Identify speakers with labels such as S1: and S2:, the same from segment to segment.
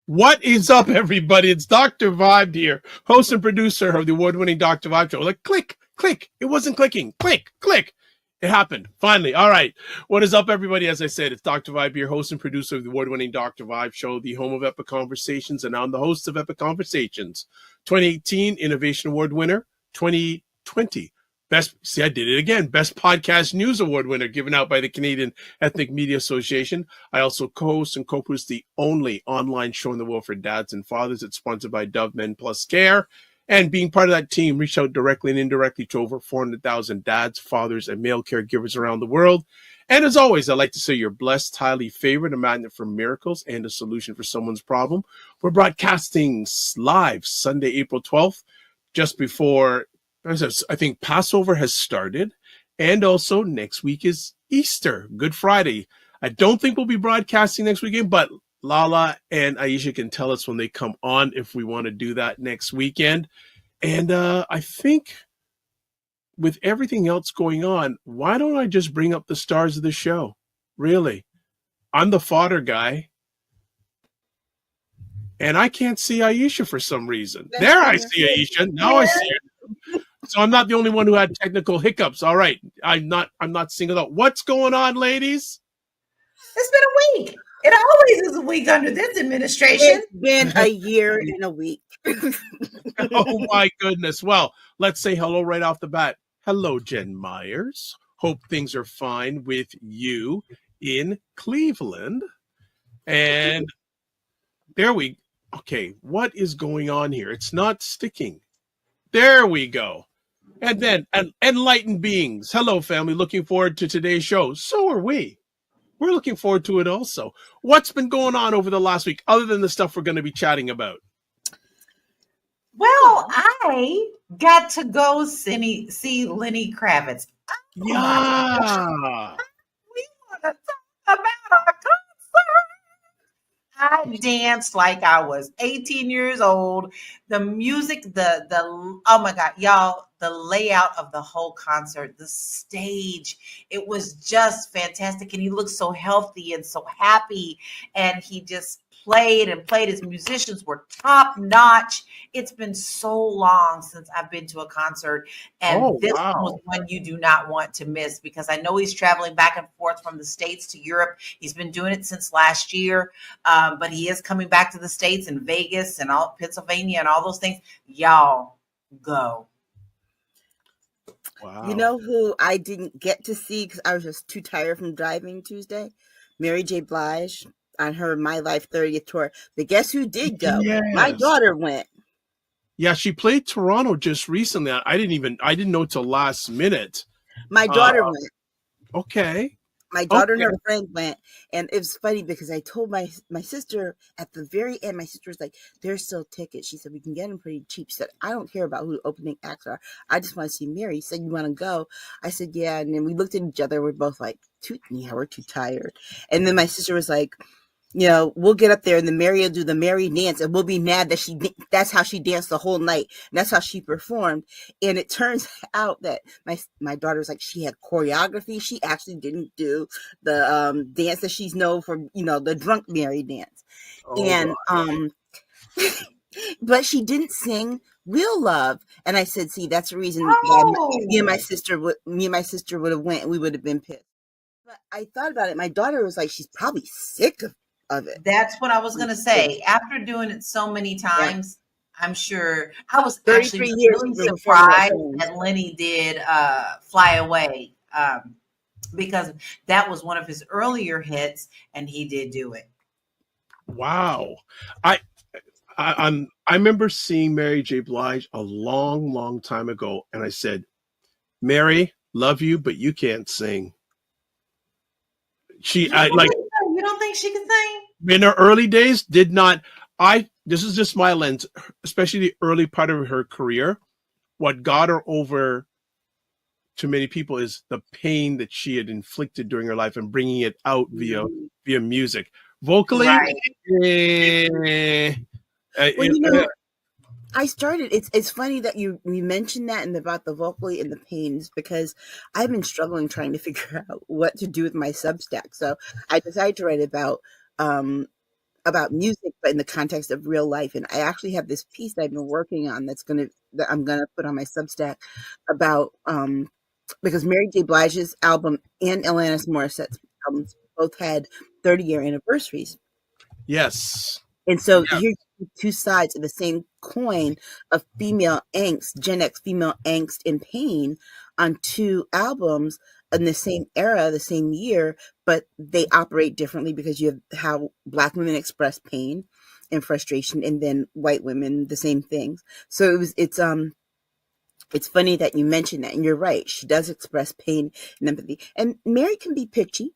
S1: What is up, everybody? It's Dr. Vibe here, host and producer of the award-winning Dr. Vibe show. Like, click, click. It wasn't clicking. Click, click. It happened. Finally. All right. What is up, everybody? As I said, it's Dr. Vibe here, host and producer of the award-winning Dr. Vibe show, the home of Epic Conversations, and I'm the host of Epic Conversations. 2018 Innovation Award winner, 2020 Best, see, I did it again. Best Podcast News Award winner given out by the Canadian Ethnic Media Association. I also co-host and co-produce the only online show in the world for dads and fathers. It's sponsored by Dove Men Plus Care. And being part of that team, reach out directly and indirectly to over 400,000 dads, fathers, and male caregivers around the world. And as always, I'd like to say you're blessed, highly favored, a magnet for miracles, and a solution for someone's problem. We're broadcasting live Sunday, April 12th, just before, I think Passover has started, and also next week is Easter, Good Friday. I don't think we'll be broadcasting next weekend, but Lala and Aisha can tell us when they come on if we want to do that next weekend. And I think with everything else going on, why don't I just bring up the stars of the show? Really, I'm the fodder guy, and I can't see Aisha for some reason. There, I see Aisha. Now I see her. So I'm not the only one who had technical hiccups. All right. I'm not singled out. What's going on, ladies?
S2: It's been a week. It always is a week under this administration.
S3: It's been a year and a week.
S1: Oh, my goodness. Well, let's say hello right off the bat. Hello, Jen Myers. Hope things are fine with you in Cleveland. And okay, what is going on here? It's not sticking. There we go. And then, enlightened beings. Hello, family. Looking forward to today's show. So are we. We're looking forward to it also. What's been going on over the last week, other than the stuff we're going to be chatting about?
S2: Well, I got to go see Lenny Kravitz.
S1: Yeah.
S2: We want to talk about our concert. I danced like I was 18 years old. The music, oh my God, y'all, the layout of the whole concert, the stage, it was just fantastic. And he looked so healthy and so happy. And he just played. His musicians were top notch. It's been so long since I've been to a concert. And this was one you do not want to miss, because I know he's traveling back and forth from the States to Europe. He's been doing it since last year. But he is coming back to the States in Vegas and all Pennsylvania and all those things. Y'all go.
S3: Wow. You know who I didn't get to see because I was just too tired from driving Tuesday? Mary J. Blige on her My Life 30th tour. But guess who did go? Yes. My daughter went.
S1: Yeah, she played Toronto just recently. I didn't know till last minute.
S3: My daughter went.
S1: Okay.
S3: My daughter and her friend went, and it was funny because I told my sister at the very end. My sister was like, "There's still tickets." She said, "We can get them pretty cheap." She said, "I don't care about who the opening acts are. I just want to see Mary." She said, "You want to go?" I said, "Yeah." And then we looked at each other. We're both like, we're too tired." And then my sister was like, "We'll get up there and the Mary will do the Mary dance, and we'll be mad that that's how she danced the whole night. And that's how she performed." And it turns out that my daughter was like, she had choreography. She actually didn't do the dance that she's known for, the drunk Mary dance. But she didn't sing Real Love. And I said, see, that's the reason me and my sister would have went, and we would have been pissed. But I thought about it. My daughter was like, she's probably sick of it.
S2: That's what I was going to say. After doing it so many times, yeah. I'm sure I was actually really surprised that Lenny did Fly Away, because that was one of his earlier hits, and he did do it.
S1: Wow. I remember seeing Mary J. Blige a long, long time ago, and I said, "Mary, love you, but you can't sing." You
S2: don't think she can sing?
S1: In her early days, did not. This is just my lens, especially the early part of her career. What got her over to many people is the pain that she had inflicted during her life and bringing it out via music. Vocally,
S3: right. I started. It's funny that you mentioned that and about the vocally and the pains, because I've been struggling trying to figure out what to do with my Substack. So I decided to write about about music, but in the context of real life. And I actually have this piece that I've been working on that I'm gonna put on my Substack about because Mary J. Blige's album and Alanis Morissette's albums both had 30-year anniversaries.
S1: Yes.
S3: And so
S1: Yeah.
S3: here's two sides of the same coin of female angst, Gen X female angst and pain on two albums in the same era, the same year, but they operate differently because you have how Black women express pain and frustration, and then white women the same things. So it's funny that you mentioned that, and you're right. She does express pain and empathy, and Mary can be pitchy.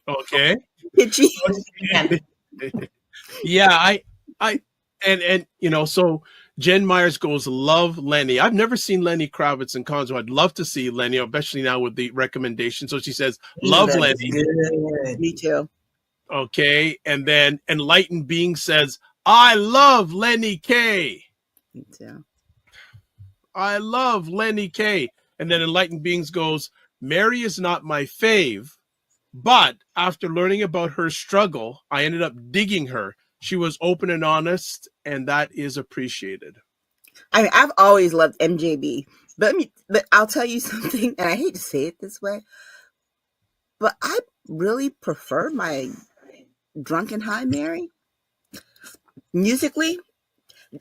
S1: Okay.
S3: Pitchy.
S1: Yeah, I and you know, so Jen Myers goes, love Lenny. I've never seen Lenny Kravitz in concert. I'd love to see Lenny, especially now with the recommendation. So she says, love Lenny.
S2: Good.
S3: Me too.
S1: Okay. And then Enlightened Being says, I love Lenny K.
S3: Me too.
S1: I love Lenny K. And then Enlightened Beings goes, Mary is not my fave, but after learning about her struggle, I ended up digging her. She was open and honest, and that is appreciated.
S3: I mean, I've always loved MJB, but I'll tell you something, and I hate to say it this way, but I really prefer my Drunken High Mary musically.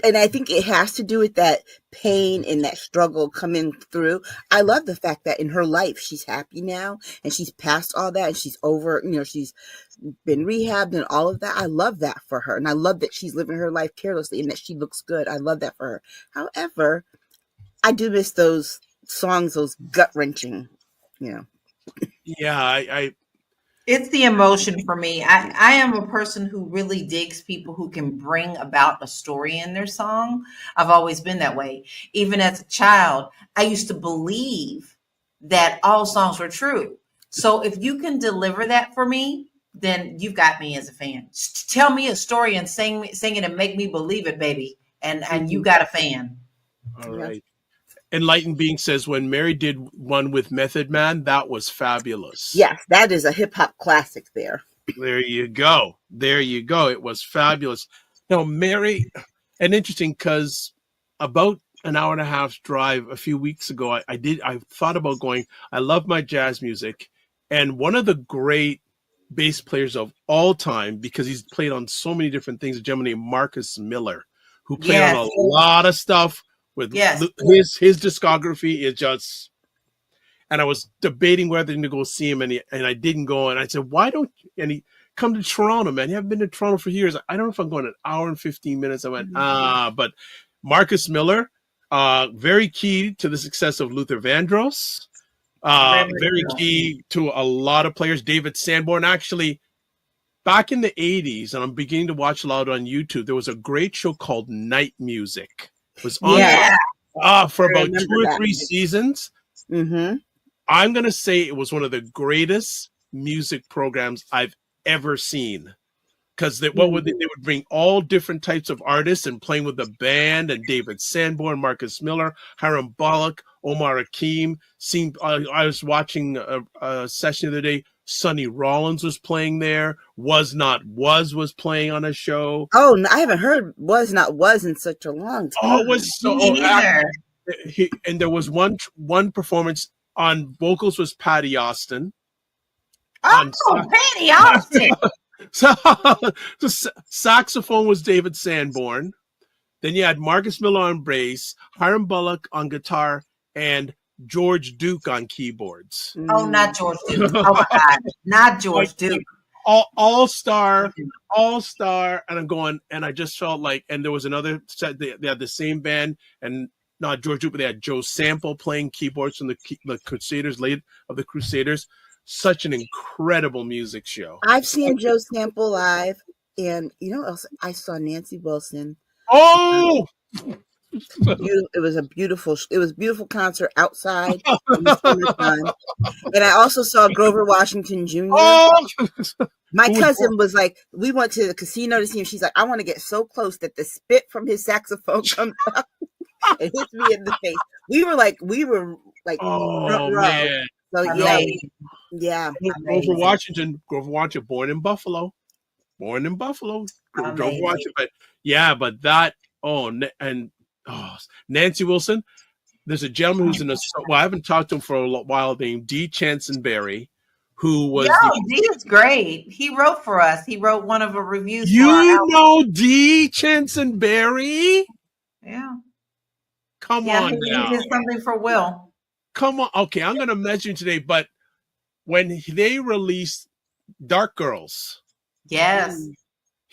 S3: And I think it has to do with that pain and that struggle coming through. I love the fact that in her life, she's happy now and she's past all that and she's over, she's been rehabbed and all of that. I love that for her. And I love that she's living her life carelessly and that she looks good. I love that for her. However, I do miss those songs, those gut wrenching,
S1: Yeah,
S2: It's the emotion for me. I am a person who really digs people who can bring about a story in their song. I've always been that way. Even as a child, I used to believe that all songs were true. So if you can deliver that for me, then you've got me as a fan. Tell me a story and sing it and make me believe it, baby. And you got a fan.
S1: all right. Enlightened Being says, when Mary did one with Method Man, that was fabulous.
S3: Yes, that is a hip hop classic there.
S1: There you go. There you go. It was fabulous. Now, Mary, and interesting because about an hour and a half drive a few weeks ago, I thought about going, I love my jazz music. And one of the great bass players of all time, because he's played on so many different things, a gentleman named Marcus Miller, who played on a lot of stuff. With his discography is just, and I was debating whether to go see him, and I didn't go, and I said, why don't you, and he come to Toronto, man, you haven't been to Toronto for years. I don't know if I'm going an hour and 15 minutes. I went, but Marcus Miller, very key to the success of Luther Vandross, very key to a lot of players. David Sanborn, actually, back in the 80s, and I'm beginning to watch a lot on YouTube, there was a great show called Night Music. Was on for about 2 or 3 seasons.
S3: Mm-hmm.
S1: I'm going to say it was one of the greatest music programs I've ever seen. Because they would bring all different types of artists and playing with the band, and David Sanborn, Marcus Miller, Hiram Bullock, Omar Hakim. I was watching a session the other day. Sonny Rollins was playing there. Was playing on a show.
S3: Oh, I haven't heard Was Not Was in such a long time.
S1: Oh, it was so. And there was one performance on vocals was Patty Austin.
S2: Patty Austin.
S1: So saxophone was David Sanborn. Then you had Marcus Miller on bass, Hiram Bullock on guitar, and George Duke on keyboards.
S2: Oh, not George Duke. Oh my God, not George Duke.
S1: All star, and I'm going, and I just felt like, and there was another set. They had the same band, and not George Duke, but they had Joe Sample playing keyboards from the Crusaders, late of the Crusaders. Such an incredible music show.
S3: I've seen Joe Sample live, and I saw Nancy Wilson.
S1: Oh.
S3: It was a beautiful concert outside in the summertime. And I also saw Grover Washington Jr.
S1: Oh!
S3: My cousin was like, we went to the casino to see him. She's like, I want to get so close that the spit from his saxophone comes out and hits me in the face. We were like
S1: oh man,
S3: So yeah,
S2: Amazing.
S3: yeah.
S1: Grover
S2: Amazing.
S1: Washington, born in Buffalo, Grover
S2: Amazing.
S1: Washington. But yeah, but that Nancy Wilson. There's a gentleman who's well, I haven't talked to him for a while, named D. Chansonberry, who
S2: Yo,
S1: was the
S2: D is great. He wrote for us. He wrote one of the reviews for our
S1: you
S2: album.
S1: know D. Chansonberry.
S2: Yeah.
S1: Come
S2: Yeah,
S1: on
S2: he
S1: now.
S2: did something for Will.
S1: Come on. Okay, I'm gonna mention today, but when they released Dark Girls,
S2: Yes.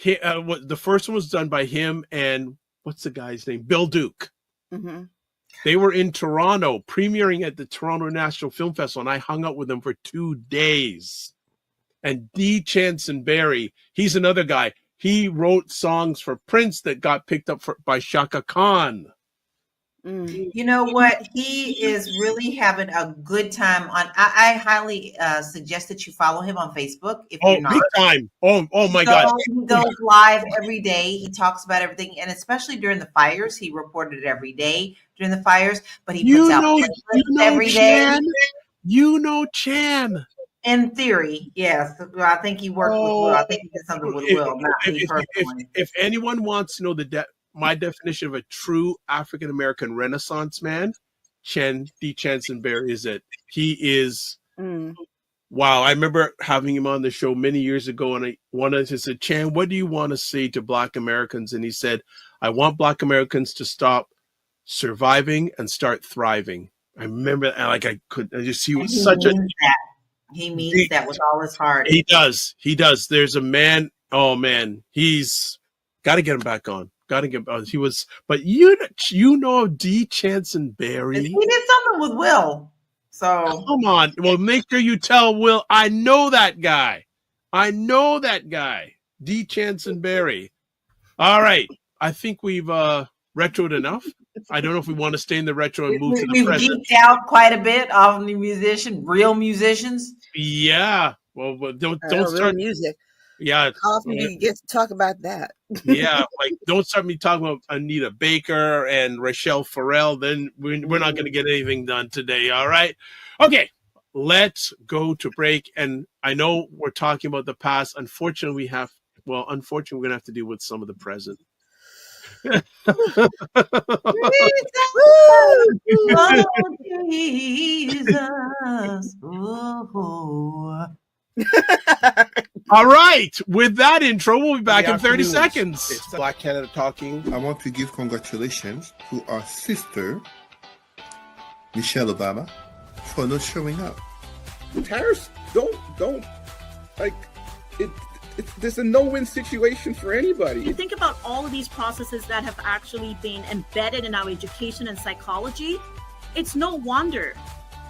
S1: the first one was done by him and what's the guy's name? Bill Duke.
S3: Mm-hmm.
S1: They were in Toronto, premiering at the Toronto National Film Festival, and I hung out with them for 2 days. And D. Chansonberry, he's another guy. He wrote songs for Prince that got picked up by Shaka Khan.
S2: You know what? He is really having a good time on. I highly suggest that you follow him on Facebook if you're not.
S1: Big time. Oh my God.
S2: He goes live every day. He talks about everything, and especially during the fires, he reported it every day during the fires. But he puts out playlists every day.
S1: You know Chan.
S2: In theory, yes. I think he worked with Will. I think he did something with Will, not me personally.
S1: If anyone wants to know my definition of a true African American Renaissance man, D. Chansonberry is it. He is. Wow, I remember having him on the show many years ago, and I said, Chan, what do you want to say to Black Americans? And he said, I want Black Americans to stop surviving and start thriving. I remember, I just he was such a.
S2: He means that with all his heart.
S1: He does. There's a man. Oh man, he's got to get him back on. Got to get. He was, but you know D. Chansonberry.
S2: He did something with Will. So
S1: come on. Well, make sure you tell Will I know that guy. D. Chansonberry. All right. I think we've retroed enough. I don't know if we want to stay in the retro and move to the present.
S2: We've geeked out quite a bit on the real musicians.
S1: Yeah. Well, don't start
S3: real music.
S1: Yeah.
S3: How often do you get to talk about that?
S1: Yeah, like don't start me talking about Anita Baker and Rachelle Farrell. Then we're not going to get anything done today. All right. Okay. Let's go to break. And I know we're talking about the past. Unfortunately, we're going to have to deal with some of the present.
S2: Jesus. Oh.
S1: All right. With that intro, we'll be back in 30 seconds.
S4: It's Black Canada talking. I want to give congratulations to our sister, Michelle Obama, for not showing up.
S5: Tariffs don't like it. There's a no-win situation for anybody.
S6: You think about all of these processes that have actually been embedded in our education and psychology. It's no wonder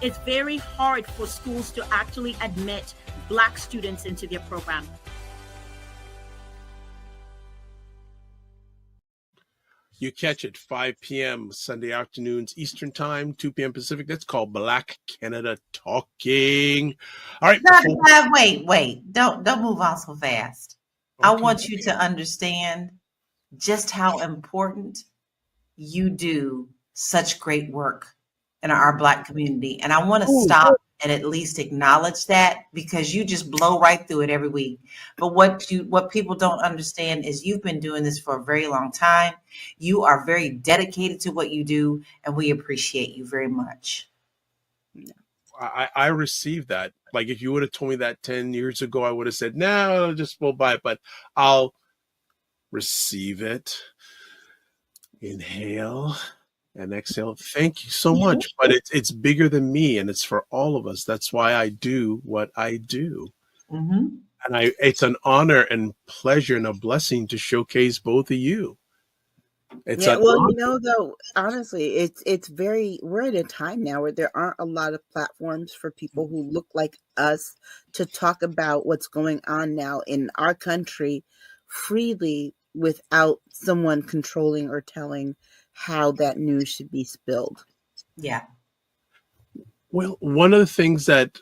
S6: it's very hard for schools to actually admit Black students into their program.
S1: You catch it 5 p.m. Sunday afternoons Eastern Time, 2 p.m. Pacific. That's called Black Canada Talking. All right.
S2: Wait. Don't move on so fast. Okay. I want you to understand just how important you do such great work in our Black community. And I want to stop and at least acknowledge that, because you just blow right through it every week. But what people don't understand is you've been doing this for a very long time. You are very dedicated to what you do, and we appreciate you very much.
S1: I received that. Like, if you would have told me that 10 years ago, I would have said, no, just we'll buy it. But I'll receive it. Inhale and exhale. Thank you so much. But it's bigger than me, and it's for all of us. That's why I do what I do. Mm-hmm. And it's an honor and pleasure and a blessing to showcase both of you.
S3: Though, honestly, we're at a time now where there aren't a lot of platforms for people who look like us to talk about what's going on now in our country freely without someone controlling or telling how that news should be spilled.
S2: Yeah.
S1: Well, one of the things that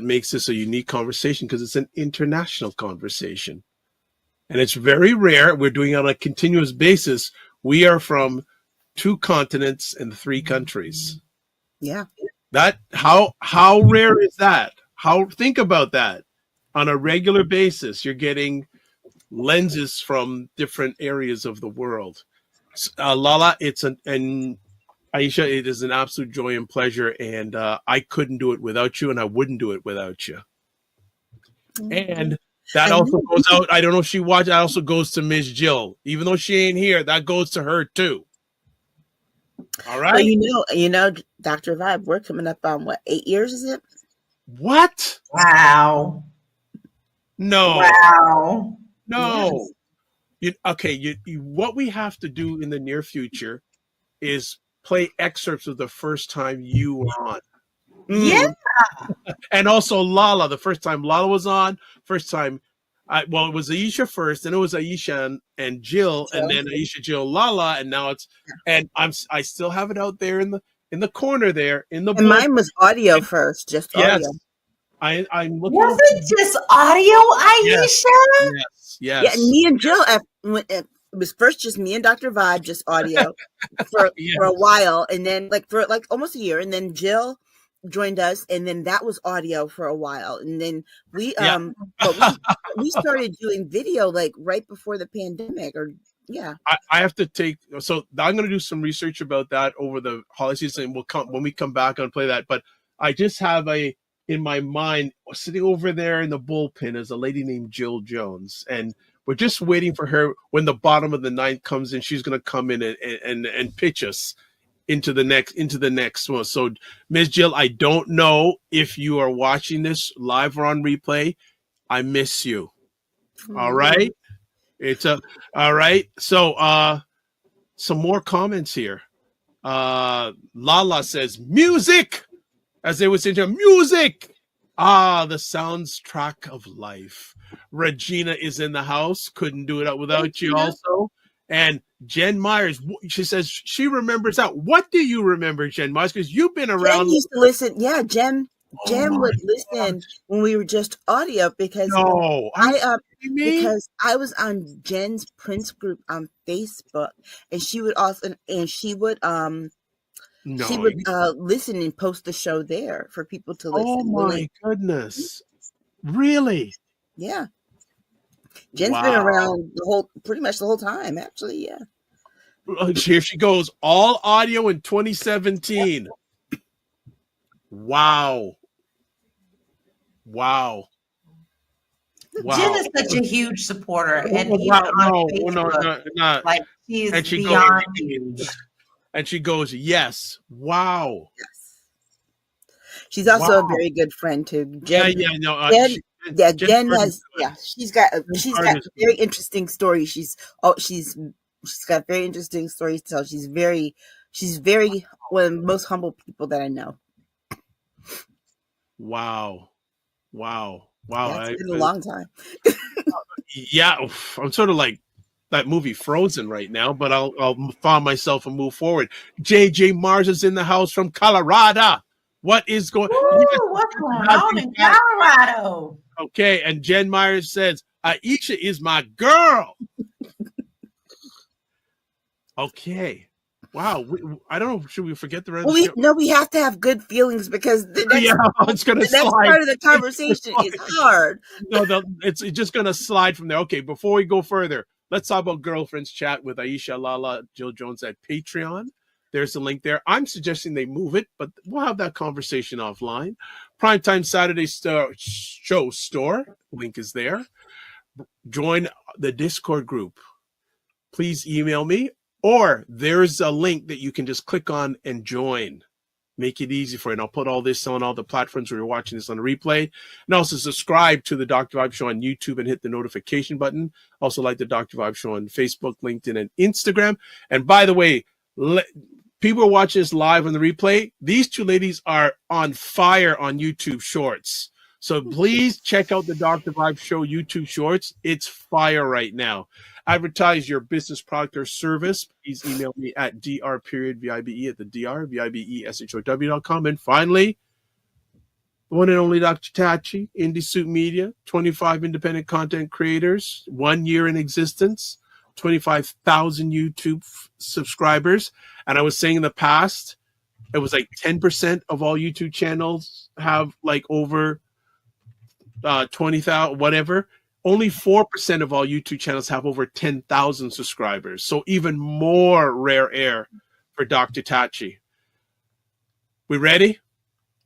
S1: makes this a unique conversation, because it's an international conversation. And it's very rare. We're doing it on a continuous basis. We are from 2 continents and 3 countries.
S3: Yeah.
S1: That how rare is that? How think about that. On a regular basis, you're getting lenses from different areas of the world. Lala, it's an and Aisha, it is an absolute joy and pleasure, and I couldn't do it without you, and I wouldn't do it without you. And that
S3: I
S1: also
S3: know.
S1: goes out. I don't know if she watched. That also goes to Miss Jill, even though she ain't here. That goes to her too. All
S3: But
S1: right.
S3: you know, Dr. Vibe, we're coming up on what, 8 years, is it?
S1: What?
S2: Wow.
S1: No.
S2: Wow.
S1: No. What we have to do in the near future is play excerpts of the first time you were on.
S2: Yeah.
S1: And also Lala, the first time Lala was on, first time, it was Aisha first, and it was Aisha and Jill, and then Aisha, Jill, Lala, and now I still have it out there in the corner there in the
S3: And
S1: book.
S3: mine was audio first, just
S1: Yes,
S3: audio.
S1: I'm looking.
S2: Was it just audio,
S1: Yes,
S2: Aisha?
S1: yes.
S3: Yeah, and me and Jill, it was first just me and Dr. Vibe, just audio for a while, and then for almost a year, and then Jill joined us, and then that was audio for a while, and then we but we started doing video right before the pandemic, or yeah.
S1: I have to so I'm going to do some research about that over the holiday season, and when we come back and play that. But I just have in my mind, sitting over there in the bullpen, is a lady named Jill Jones, and we're just waiting for her. When the bottom of the ninth comes in, she's going to come in and pitch us into the next one. So, Ms. Jill, I don't know if you are watching this live or on replay. I miss you. All right. All right. So some more comments here. Lala says music, as they would say to music. The soundtrack of life. Regina is in the house. Couldn't do it without you also. And Jen Myers, she says she remembers that. What do you remember, Jen Myers? Because you've been around.
S3: Jen used to listen. Yeah, Jen would listen when we were just audio because because I was on Jen's Prince group on Facebook, and she would listen and post the show there for people to listen.
S1: Oh my goodness. Really?
S3: Yeah. Jen's been around pretty much the whole time, actually. Yeah.
S1: Here she goes. All audio in 2017. Wow.
S2: Jen is such a huge supporter, and she's beyond huge.
S1: And she goes, yes. Wow.
S3: Yes. She's also a very good friend too. Jen, Jen has she's got very interesting stories. She's got very interesting stories to tell. She's very one of the most humble people that I know.
S1: Wow.
S3: It's been a long time.
S1: I'm sort of like that movie Frozen right now, but I'll find myself and move forward. JJ Mars is in the house from Colorado. What is going
S2: what's going on in Colorado?
S1: Okay, and Jen Myers says, Aisha is my girl. Okay. Wow. I don't know. Should we forget the rest of the show?
S3: No, we have to have good feelings because the next part of the conversation is hard.
S1: No, it's just going to slide from there. Okay, before we go further, let's talk about Girlfriends Chat with Aisha, Lala, Jill Jones at Patreon. There's the link there. I'm suggesting they move it, but we'll have that conversation offline. Primetime Saturday show store. Link is there. Join the Discord group. Please email me, or there's a link that you can just click on and join. Make it easy for you. And I'll put all this on all the platforms where you're watching this on a replay. And also subscribe to the Dr. Vibe Show on YouTube and hit the notification button. Also like the Dr. Vibe Show on Facebook, LinkedIn, and Instagram. And by the way, people are watching this live on the replay. These two ladies are on fire on YouTube Shorts. So please check out the Dr. Vibe Show YouTube Shorts. It's fire right now. Advertise your business, product, or service. Please email me at dr.vibe at the dr.vibeshow.com. And finally, the one and only Dr. Tachi, Indie Suit Media, 25 independent content creators, 1 year in existence, 25,000 YouTube subscribers. And I was saying in the past, it was like 10% of all YouTube channels have like over 20,000, whatever. Only 4% of all YouTube channels have over 10,000 subscribers. So even more rare air for Dr. Tachi. We ready?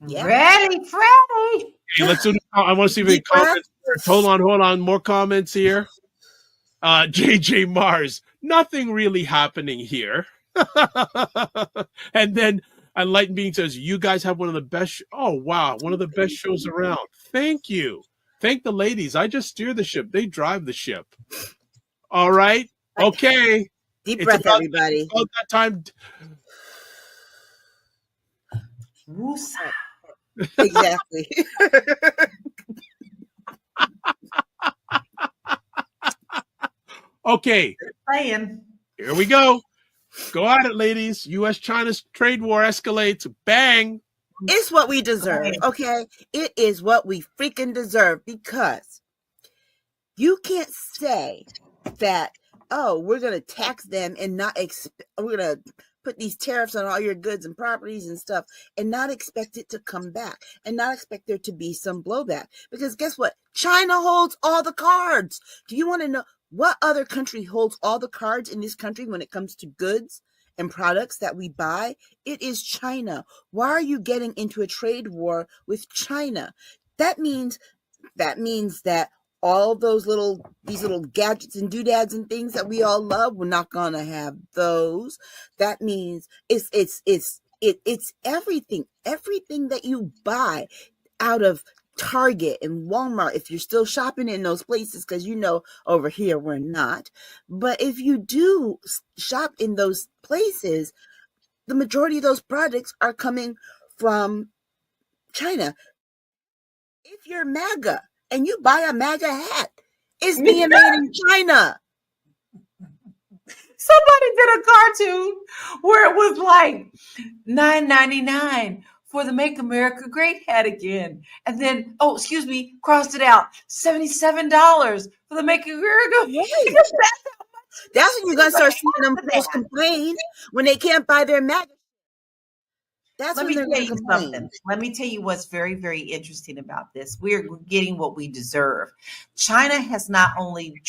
S3: Yeah.
S2: Ready, Freddie.
S1: Okay, let's do this. I want to see if any
S3: Deep breath.
S1: comments. Hold on. More comments here. JJ Mars. Nothing really happening here. And then Enlightened Being says, you guys have one of the best. Oh, wow. One of the best shows around. Thank you. Thank the ladies. I just steer the ship. They drive the ship. All right. Okay.
S3: Deep
S1: It's
S3: breath,
S1: about-
S3: everybody.
S1: About that time.
S2: Woosah.
S3: Exactly.
S1: Okay.
S2: Playing.
S1: Here we go. Go at it, ladies. U.S.-China's trade war escalates. Bang.
S3: It's what we deserve, okay? It is what we freaking deserve, because you can't say that, oh, we're going to tax them and not we're going to put these tariffs on all your goods and properties and stuff and not expect it to come back and not expect there to be some blowback. Because guess what? China holds all the cards. Do you want to know what other country holds all the cards in this country when it comes to goods and products that we buy? It is China. Why are you getting into a trade war with China? That means that all these little gadgets and doodads and things that we all love, we're not gonna have those. That means it's everything that you buy out of Target and Walmart, if you're still shopping in those places, because over here we're not. But if you do shop in those places, the majority of those products are coming from China. If you're MAGA and you buy a MAGA hat, it's being made in China.
S2: Somebody did a cartoon where it was like $9.99 for the Make America Great hat again. And then, crossed it out. $77 for the Make America
S3: Right. That's when you're going to start seeing them folks complain when they can't buy their MAGA. That's
S2: Let
S3: when
S2: me
S3: they're
S2: tell
S3: going to
S2: you
S3: complain.
S2: something. Let me tell you what's very, very interesting about this. We're getting what we deserve. China has not only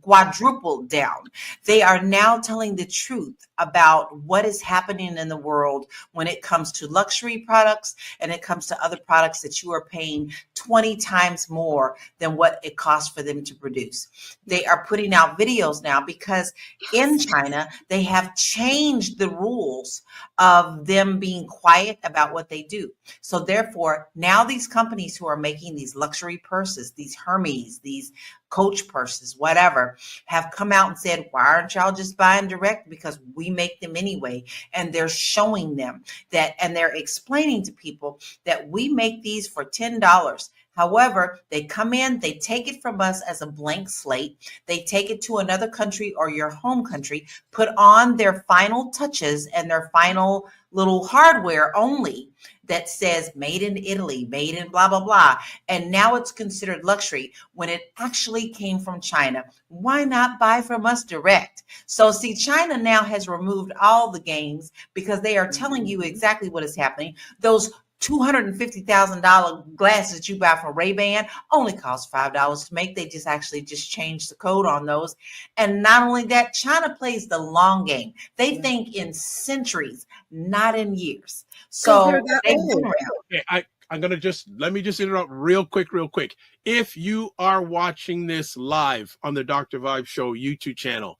S2: quadrupled down. They are now telling the truth about what is happening in the world when it comes to luxury products and it comes to other products that you are paying 20 times more than what it costs for them to produce. They are putting out videos now because in China, they have changed the rules of them being quiet about what they do. So therefore, now these companies who are making these luxury purses, these Hermes, these Coach purses, whatever, have come out and said, why aren't y'all just buying direct? Because we make them anyway. And they're showing them that, and they're explaining to people that we make these for $10. However, they come in, they take it from us as a blank slate. They take it to another country or your home country, put on their final touches and their final little hardware only that says made in Italy, made in blah, blah, blah. And now it's considered luxury when it actually came from China. Why not buy from us direct? So see, China now has removed all the games because they are telling you exactly what is happening. Those $250,000 glasses that you buy from Ray-Ban only cost $5 to make. They just changed the code on those. And not only that, China plays the long game. They think in centuries, not in years. So they've been around.
S1: Okay, I'm gonna let me interrupt real quick. If you are watching this live on the Dr. Vibe Show YouTube channel,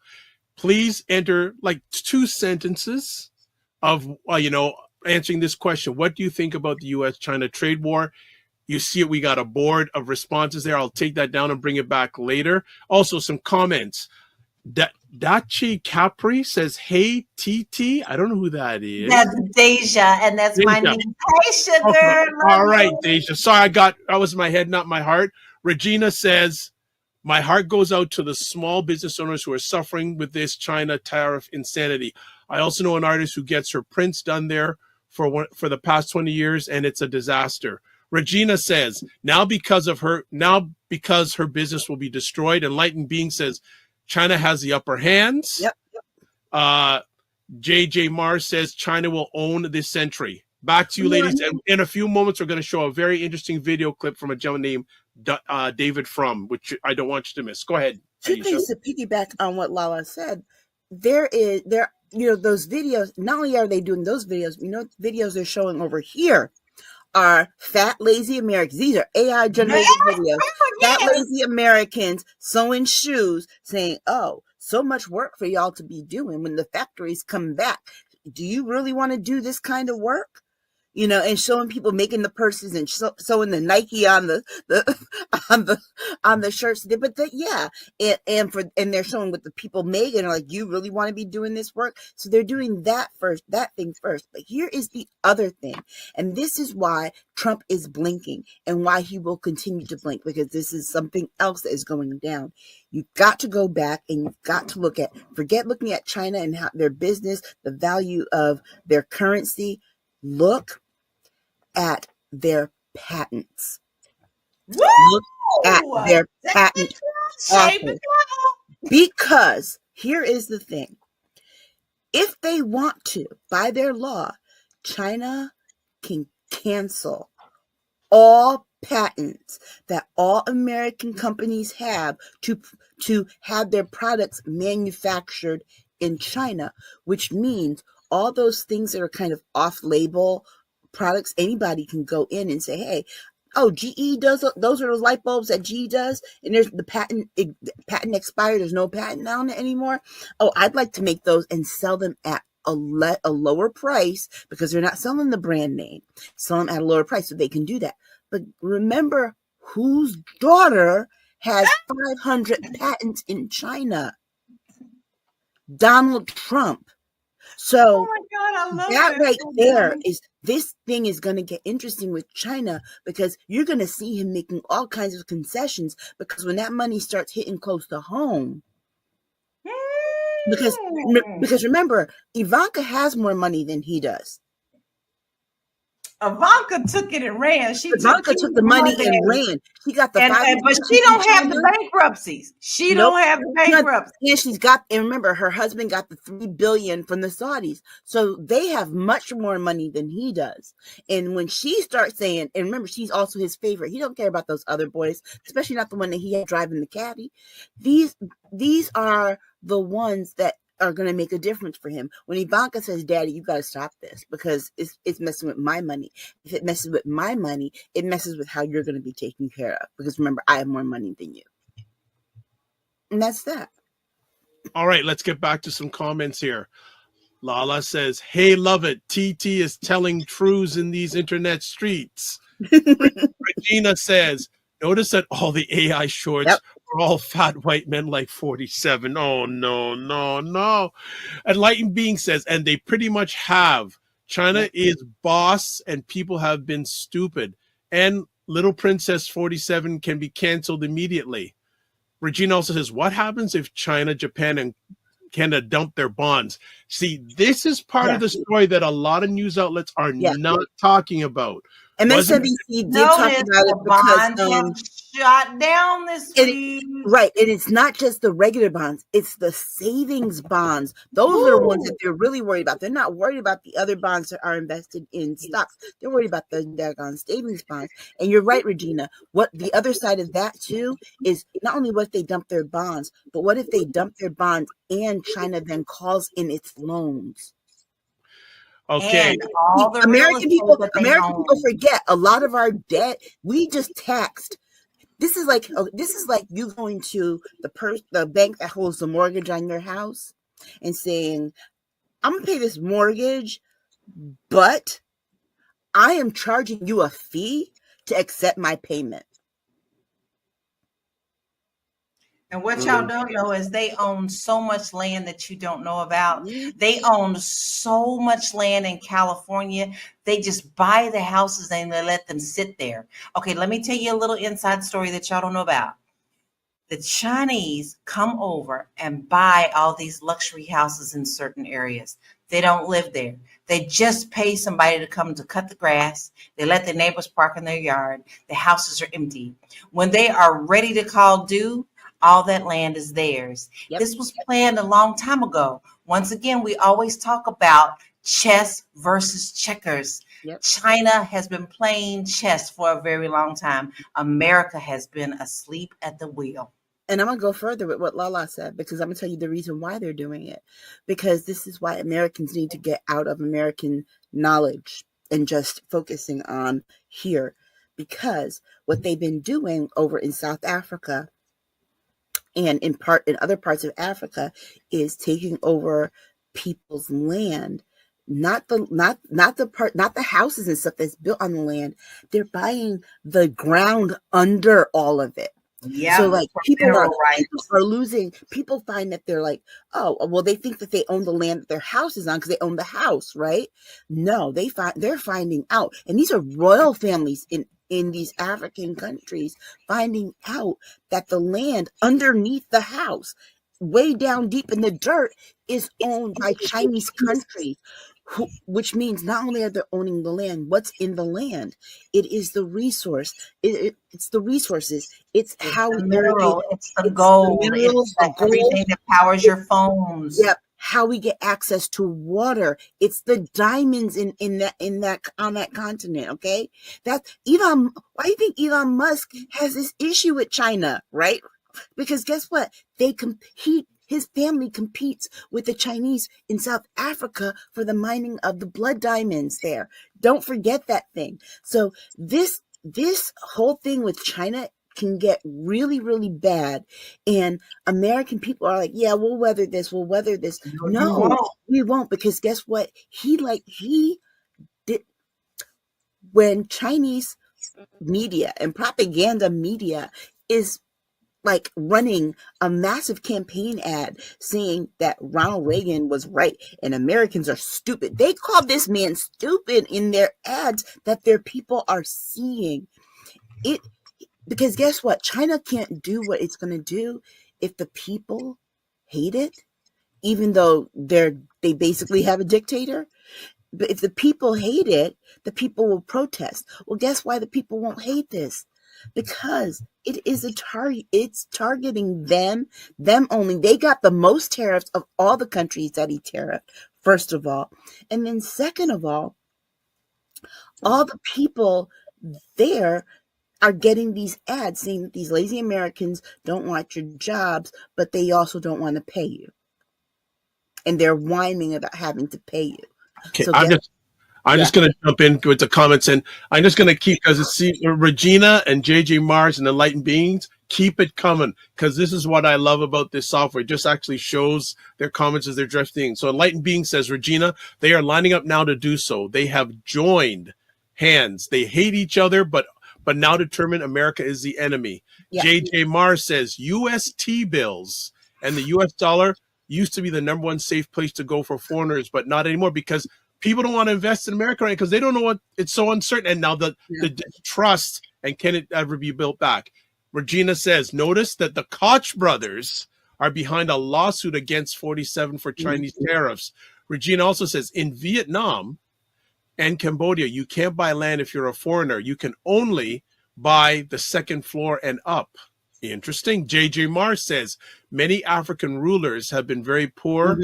S1: please enter like 2 sentences of answering this question. What do you think about the U.S.-China trade war? You see it, we got a board of responses there. I'll take that down and bring it back later. Also, some comments. Dachi Capri says, hey, TT. I don't know who that is.
S2: That's Deja, and that's my
S1: Deja.
S2: niece. Hey, sugar.
S1: All right, Deja. Sorry, that was my head, not my heart. Regina says, my heart goes out to the small business owners who are suffering with this China tariff insanity. I also know an artist who gets her prints done there for the past 20 years, and it's a disaster. Regina says, now because her business will be destroyed. Enlightened Being says, China has the upper hands.
S3: Yep.
S1: JJ Mars says China will own this century. Back to you, ladies. And in a few moments, we're going to show a very interesting video clip from a gentleman named David Frum, which I don't want you to miss. Go ahead.
S3: Two
S1: Aisha.
S3: things to piggyback on what Lala said. There, those videos, not only are they doing those videos, videos they're showing over here are fat, lazy Americans. These are AI generated videos. Fat, lazy Americans sewing shoes saying, oh, so much work for y'all to be doing when the factories come back. Do you really want to do this kind of work? And showing people making the purses and sewing the Nike on the on the shirts. But and they're showing what the people make, and like, you really want to be doing this work? So they're doing that thing first. But here is the other thing, and this is why Trump is blinking and why he will continue to blink, because this is something else that is going down. You've got to go back and you've got to forget looking at China and how their business, the value of their currency. Look at their patents.
S2: Woo!
S3: Look at their patent office. Because here is the thing. If they want to, by their law, China can cancel all patents that all American companies have to have their products manufactured in China, which means all those things that are kind of off-label products, anybody can go in and say, hey, oh, GE does, those are those light bulbs that GE does, and there's the patent expired, there's no patent on it anymore. Oh, I'd like to make those and sell them at a lower price, because they're not selling the brand name, sell them at a lower price, so they can do that. But remember, whose daughter has 500 patents in China? Donald Trump. So that right there is, this thing is going to get interesting with China, because you're going to see him making all kinds of concessions, because when that money starts hitting close to home, because remember, Ivanka has more money than he does.
S2: Ivanka took it and ran.
S3: Ivanka took the money and ran. She got the
S2: but she don't have the bankruptcies. She don't have the bankruptcies.
S3: And remember, her husband got the $3 billion from the Saudis. So they have much more money than he does. And when she starts saying, and remember, she's also his favorite. He don't care about those other boys, especially not the one that he had driving the caddy. These are the ones that are going to make a difference for him. When Ivanka says, Daddy, you got to stop this, because it's messing with my money. If it messes with my money, it messes with how you're going to be taken care of. Because remember, I have more money than you. And that's that.
S1: All right, let's get back to some comments here. Lala says, hey, love it. TT is telling truths in these internet streets. Regina says, notice that all the AI shorts are all fat white men like 47. Oh, no. Enlightened Being says, and they pretty much have. China is boss and people have been stupid. And Little Princess 47 can be canceled immediately. Regina also says, what happens if China, Japan, and Canada dump their bonds? See, this is part of the story that a lot of news outlets are not talking about.
S3: MSNBC did talk about it
S2: because shot down this week.
S3: Right, and it's not just the regular bonds; it's the savings bonds. Those are the ones that they're really worried about. They're not worried about the other bonds that are invested in stocks. They're worried about the daggone savings bonds. And you're right, Regina. What the other side of that too is, not only what if they dump their bonds, but what if they dump their bonds and China then calls in its loans?
S1: Okay.
S3: American people forget a lot of our debt. We just taxed. This is like you going to the bank that holds the mortgage on your house and saying, I'm gonna pay this mortgage, but I am charging you a fee to accept my payment.
S2: And what y'all don't know is they own so much land that you don't know about. They own so much land in California. They just buy the houses and they let them sit there. Okay, let me tell you a little inside story that y'all don't know about. The Chinese come over and buy all these luxury houses in certain areas. They don't live there. They just pay somebody to come to cut the grass. They let the neighbors park in their yard. The houses are empty. When they are ready to call due, all that land is theirs.
S3: Yep.
S2: This was planned a long time ago. Once again, we always talk about chess versus checkers.
S3: Yep.
S2: China has been playing chess for a very long time. America has been asleep at the wheel.
S3: And I'm going to go further with what Lala said, because I'm going to tell you the reason why they're doing it. Because this is why Americans need to get out of American knowledge and just focusing on here. Because what they've been doing over in South Africa and in other parts of Africa is taking over people's land. Not the houses and stuff that's built on the land. They're buying the ground under all of it.
S2: Yeah.
S3: So like people
S2: mineral rights.
S3: are losing. People find that they're like, oh, well, they think that they own the land that their house is on because they own the house, right? No, they're finding out, and these are royal families in these African countries finding out that the land underneath the house, way down deep in the dirt, is owned by Chinese countries. Which means not only are they owning the land, what's in the land? It is the resource. It's the resources. It's how
S2: the mineral. It's the
S3: it's
S2: gold.
S3: the minerals,
S2: It's
S3: the
S2: everything that powers your phones.
S3: Yep. How we get access to water. It's the diamonds in that on that continent. Okay. That's Elon. Why do you think Elon Musk has this issue with China? Right? Because guess what? They compete. His family competes with the Chinese in South Africa for the mining of the blood diamonds there. Don't forget that thing. So this whole thing with China can get really, really bad. And American people are like, yeah, we'll weather this. We'll weather this. No, we won't, because guess what? He did when Chinese media and propaganda media is like running a massive campaign ad saying that Ronald Reagan was right and Americans are stupid. They call this man stupid in their ads that their people are seeing it, because guess what? China can't do what it's going to do if the people hate it, even though they basically have a dictator. But if the people hate it, the people will protest. Well, guess why the people won't hate this? Because it is a target. It's targeting them only. They got the most tariffs of all the countries that he tariffed, first of all. And then second of all the people there are getting these ads saying that these lazy Americans don't want your jobs, but they also don't want to pay you. And they're whining about having to pay you.
S1: Okay,
S3: So
S1: I'm just going to jump in with the comments, and I'm just going to keep, because it's Regina and JJ Mars and Enlightened Beings, keep it coming, because this is what I love about this software. It just actually shows their comments as they're drifting. So Enlightened Beings says, Regina, they are lining up now to do so. They have joined hands. They hate each other, but now determine America is the enemy. Yeah. JJ Mars says, US T-bills and the US dollar used to be the number one safe place to go for foreigners, but not anymore, because people don't want to invest in America right, because they don't know what it's so uncertain. And now the distrust, and can it ever be built back? Regina says, notice that the Koch brothers are behind a lawsuit against 47 for Chinese tariffs. Regina also says, in Vietnam and Cambodia, you can't buy land if you're a foreigner. You can only buy the second floor and up. Interesting. JJ Mars says, many African rulers have been very poor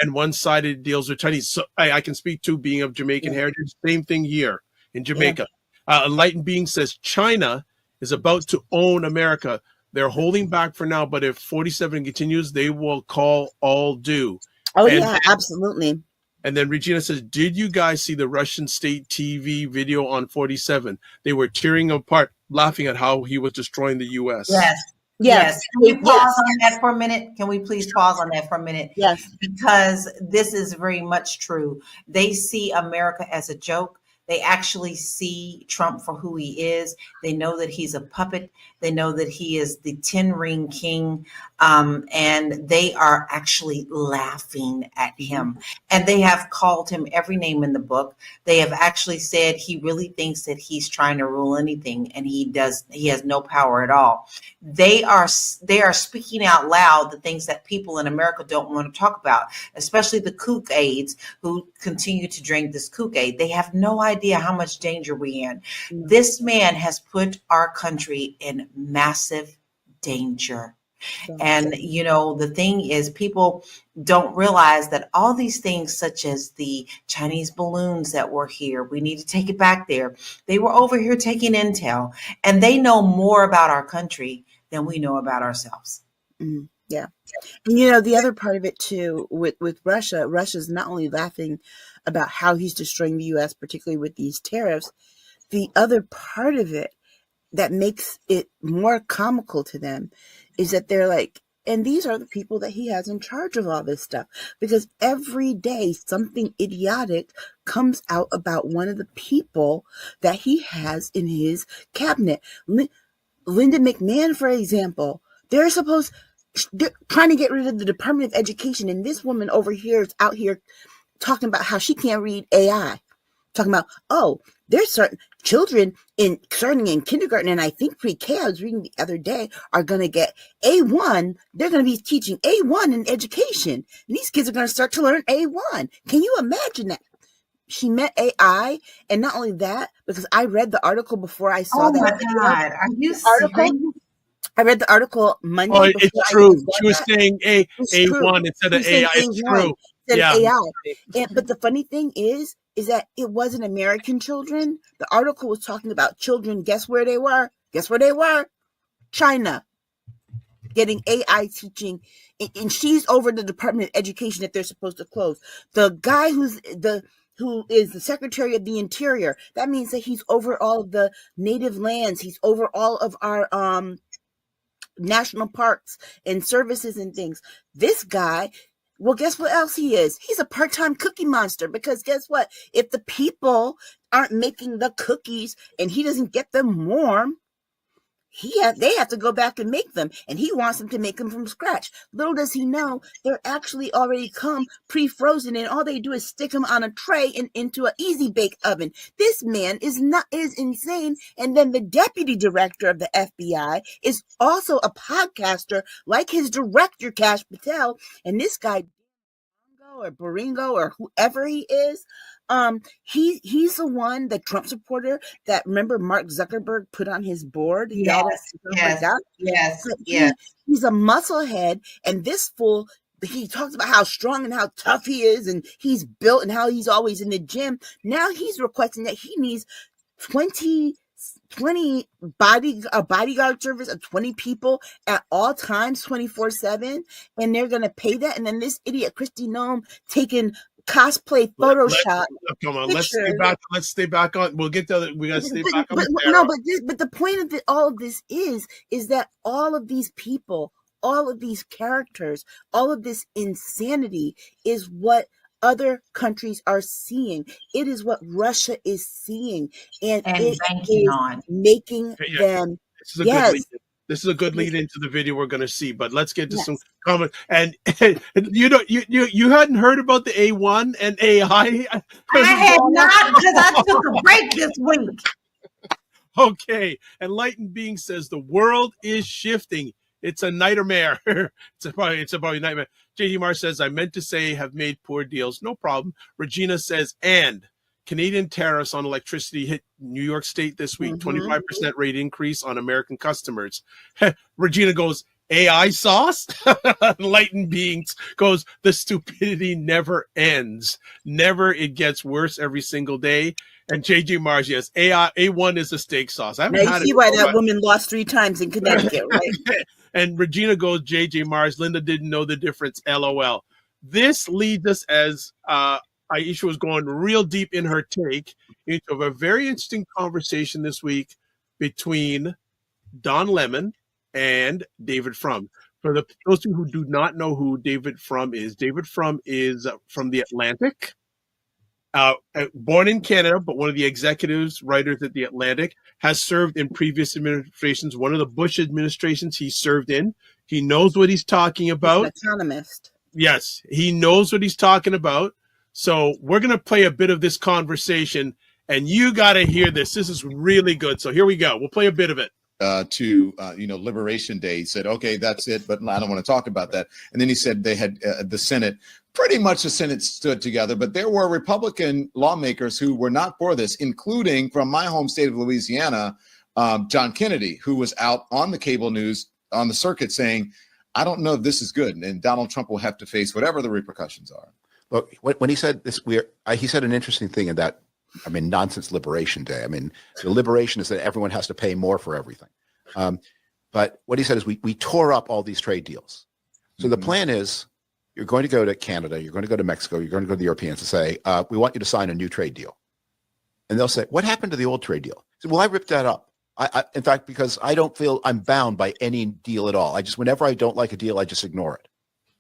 S1: and one-sided deals with Chinese. So I can speak to being of Jamaican heritage. Same thing here in Jamaica. Enlightened Being says, China is about to own America. They're holding back for now, but if 47 continues, they will call all due.
S3: Oh, yeah, absolutely.
S1: And then Regina says, did you guys see the Russian state TV video on 47? They were tearing apart, laughing at how he was destroying the U.S.
S2: Yes. Can we pause on that for a minute? Can we please pause on that for a minute?
S3: Yes.
S2: Because this is very much true. They see America as a joke. They actually see Trump for who he is. They know that he's a puppet. They know that he is the 10-ring king. And they are actually laughing at him. And they have called him every name in the book. They have actually said he really thinks that he's trying to rule anything, and he has no power at all. They are speaking out loud the things that people in America don't want to talk about, especially the kook aides who continue to drink this Kool-Aid. They have no idea how much danger we're in. This man has put our country in massive danger.
S3: So,
S2: And, you know, the thing is, people don't realize that all these things, such as the Chinese balloons that were here, we need to take it back there. They were over here taking intel, and they know more about our country than we know about ourselves.
S3: yeah. And you know, the other part of it too, with Russia, Russia's not only laughing about how he's destroying the US, particularly with these tariffs, the other part of it that makes it more comical to them is that they're like, and these are the people that he has in charge of all this stuff. Because every day something idiotic comes out about one of the people that he has in his cabinet. Linda McMahon, for example, they're trying to get rid of the Department of Education. And this woman over here is out here talking about how she can't read AI. Talking about, oh, there's certain children starting in kindergarten, and I think pre-K, I was reading the other day, are going to get A1. They're going to be teaching A1 in education. And these kids are going to start to learn A1. Can you imagine that? She meant AI, and not only that, because I read the article before I saw
S2: Oh
S3: that
S2: my
S3: video.
S2: God, are you
S3: Article.
S2: serious?
S3: I read the article Monday.
S1: Oh,
S3: before
S1: it's
S3: I
S1: true.
S3: even saw
S1: She was
S3: that.
S1: saying
S3: It's true.
S1: A1 instead of
S3: She was saying
S1: AI. It's
S3: A1
S1: true.
S3: instead of
S1: Yeah.
S3: AI. But the funny thing is that it wasn't American children. The article was talking about children. Guess where they were? Guess where they were? China. Getting AI teaching, and she's over the Department of Education that they're supposed to close. The guy who is the Secretary of the Interior, that means that he's over all of the native lands. He's over all of our national parks and services and things. This guy, well, guess what else he is? He's a part-time cookie monster, because guess what? If the people aren't making the cookies and he doesn't get them warm, they have to go back and make them, and he wants them to make them from scratch. Little does he know, they're actually already come pre-frozen, and all they do is stick them on a tray and into an easy bake oven. This man is insane. And then the deputy director of the FBI is also a podcaster, like his director Kash Patel, and this guy or Baringo or whoever he is, he's the one, the Trump supporter that, remember, Mark Zuckerberg put on his board.
S2: Yes.
S3: He's a musclehead, and this fool, he talks about how strong and how tough he is, and he's built, and how he's always in the gym. Now he's requesting that he needs 20 bodyguard service of 20 people at all times, 24/7, and they're gonna pay that. And then this idiot Kristi Noem taking cosplay Photoshop.
S1: Come on, let's stay back on. We'll get to we gotta stay back on.
S3: But the point of all of this is that all of these people, all of these characters, all of this insanity is what other countries are seeing. It is what Russia is seeing, and it
S2: banking
S3: is
S2: on
S3: making them.
S1: This is a good lead into the video we're going to see. But let's get to some comments. And you hadn't heard about the A1 and AI?
S2: I had not, because I took a break this week.
S1: Okay. Enlightened Being says the world is shifting. It's a nightmare. It's probably a nightmare. JD Mar says, I meant to say have made poor deals. No problem. Regina says, and Canadian tariffs on electricity hit New York State this week. 25% rate increase on American customers. Regina goes, AI sauce? Enlightened Beings goes, the stupidity never ends. Never. It gets worse every single day. And JJ Mars, yes, A1 is a steak sauce. I haven't
S3: now you see why that woman lost 3 times in Connecticut, right?
S1: And Regina goes, JJ Mars, Linda didn't know the difference, LOL. This leads us, as Aisha was going real deep in her take, into a very interesting conversation this week between Don Lemon and David Frum. For those of you who do not know who David Frum is from The Atlantic. Born in Canada, but one of the executives, writers at The Atlantic, has served in previous administrations. One of the Bush administrations he served in. He knows what he's talking about.
S3: He's an economist.
S1: Yes, he knows what he's talking about. So we're going to play a bit of this conversation, and you got to hear this. This is really good. So here we go. We'll play a bit of it.
S7: Liberation Day. He said, okay, that's it, but I don't want to talk about that. And then he said they had the Senate, pretty much the Senate stood together, but there were Republican lawmakers who were not for this, including from my home state of Louisiana, John Kennedy, who was out on the cable news on the circuit saying, I don't know if this is good. And Donald Trump will have to face whatever the repercussions are.
S8: Look, when he said this, he said an interesting thing in that, nonsense Liberation Day. The liberation is that everyone has to pay more for everything. But what he said is we tore up all these trade deals. So the plan is you're going to go to Canada, you're going to go to Mexico, you're going to go to the Europeans and say, we want you to sign a new trade deal. And they'll say, what happened to the old trade deal? I said, well, I ripped that up. In fact, because I don't feel I'm bound by any deal at all. Whenever I don't like a deal, I just ignore it.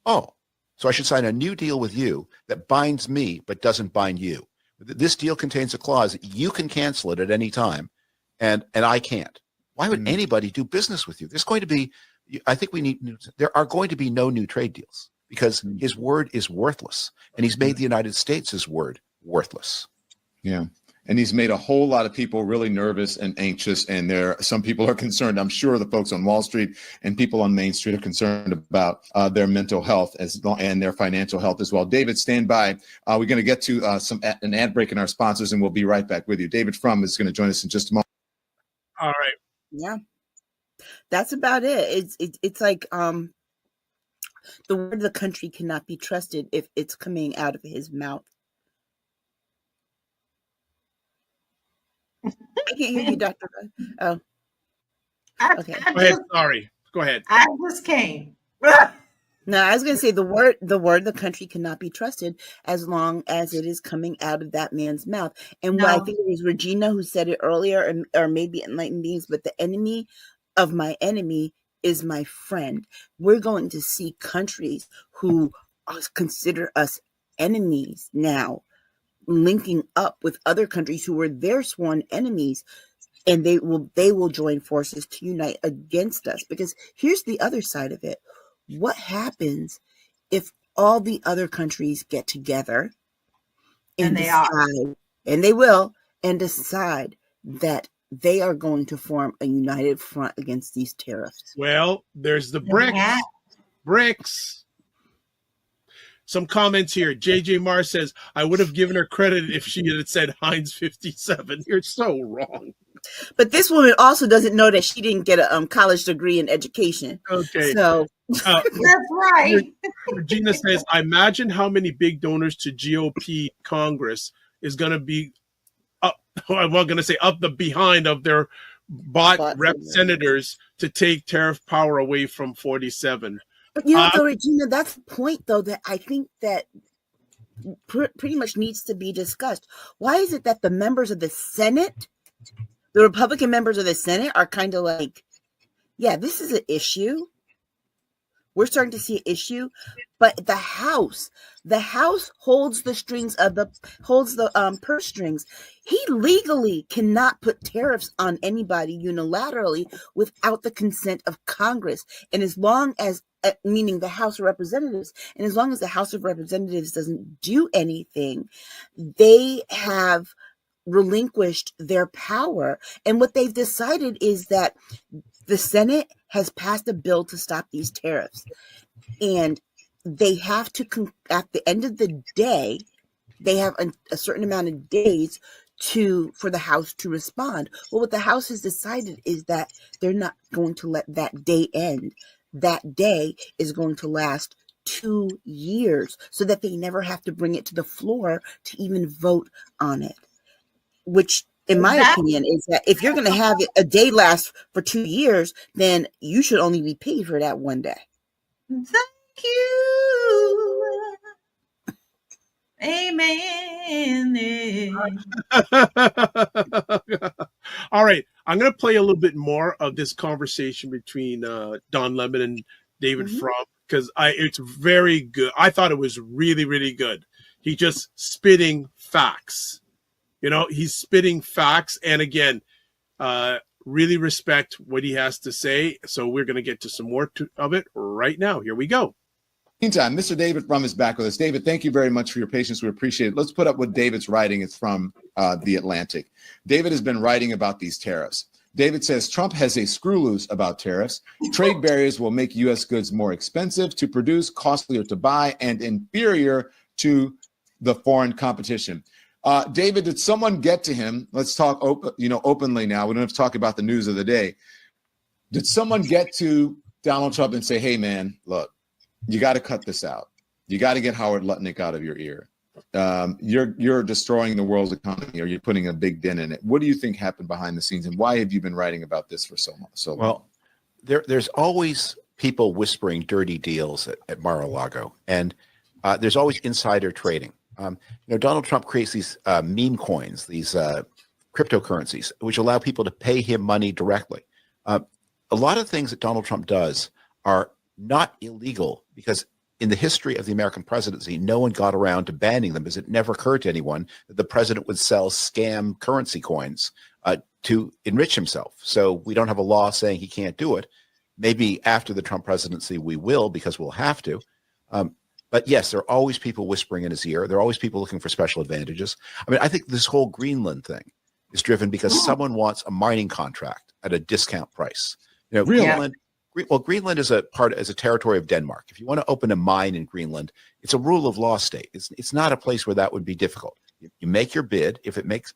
S8: Oh, so I should sign a new deal with you that binds me but doesn't bind you. This deal contains a clause that you can cancel it at any time, and I can't. Why would anybody do business with you? There are going to be no new trade deals because his word is worthless, and he's made the United States' his word worthless.
S7: Yeah. And he's made a whole lot of people really nervous and anxious. And some people are concerned. I'm sure the folks on Wall Street and people on Main Street are concerned about their mental health and their financial health as well. David, stand by. We're going to get to an ad break in our sponsors, and we'll be right back with you. David Frum is going to join us in just a moment.
S1: All right.
S3: Yeah, that's about it. It's like the word of the country cannot be trusted if it's coming out of his mouth. I can't hear you, Dr. Oh, okay.
S1: Go ahead. Sorry. Go ahead.
S2: I just came.
S3: No, I was going to say the word of the country cannot be trusted as long as it is coming out of that man's mouth. And I think it was Regina who said it earlier, or maybe Enlightened Beings, but the enemy of my enemy is my friend. We're going to see countries who consider us enemies now linking up with other countries who were their sworn enemies, and they will join forces to unite against us. Because here's the other side of it. What happens if all the other countries get together and decide that they are going to form a united front against these tariffs?
S1: Well, there's the BRICS. BRICS. Some comments here. JJ Marr says, I would have given her credit if she had said Heinz 57. You're so wrong.
S3: But this woman also doesn't know that she didn't get a college degree in education.
S1: Okay.
S3: So
S2: that's right.
S1: Regina says, I imagine how many big donors to GOP Congress is going to be up. I'm not going to say up the behind of their bot rep senators to take tariff power away from 47.
S3: But though, Regina, that's the point, though, that I think that pretty much needs to be discussed. Why is it that the members of the Senate, the Republican members of the Senate, are kind of like, yeah, this is an issue. We're starting to see an issue, but the House holds the strings of purse strings. He legally cannot put tariffs on anybody unilaterally without the consent of Congress. And as long as, meaning the House of Representatives, and as long as the House of Representatives doesn't do anything, they have relinquished their power. And what they've decided is that the Senate has passed a bill to stop these tariffs, and they have to, at the end of the day, they have a certain amount of days for the House to respond. Well, what the House has decided is that they're not going to let that day end. That day is going to last 2 years so that they never have to bring it to the floor to even vote on it, which, in my opinion, is that if you're going to have a day last for 2 years, then you should only be paid for that one day.
S2: Thank you. Amen.
S1: All right. I'm going to play a little bit more of this conversation between Don Lemon and David Frum, because it's very good. I thought it was really, really good. He just spitting facts. He's spitting facts. And again, really respect what he has to say. So we're going to get to some more of it right now. Here we go.
S7: Meantime, Mr. David Frum is back with us. David, thank you very much for your patience. We appreciate it. Let's put up what David's writing. It's from The Atlantic. David has been writing about these tariffs. David says Trump has a screw loose about tariffs. Trade barriers will make U.S. goods more expensive to produce, costlier to buy, and inferior to the foreign competition. David, did someone get to him? Let's talk openly now. We don't have to talk about the news of the day. Did someone get to Donald Trump and say, hey, man, look, you got to cut this out. You got to get Howard Lutnick out of your ear. You're destroying the world's economy, or you're putting a big dent in it. What do you think happened behind the scenes, and why have you been writing about this for so long?
S8: Well, there's always people whispering dirty deals at Mar-a-Lago, and there's always insider trading. Donald Trump creates these meme coins, these cryptocurrencies, which allow people to pay him money directly. A lot of things that Donald Trump does are not illegal, because in the history of the American presidency, no one got around to banning them, because it never occurred to anyone that the president would sell scam currency coins to enrich himself. So we don't have a law saying he can't do it. Maybe after the Trump presidency, we will, because we'll have to. But yes, there are always people whispering in his ear. There are always people looking for special advantages. I mean, I think this whole Greenland thing is driven because someone wants a mining contract at a discount price.
S7: Really?
S8: Greenland is a territory of Denmark. If you want to open a mine in Greenland, it's a rule of law state. It's not a place where that would be difficult. You make your bid if it makes,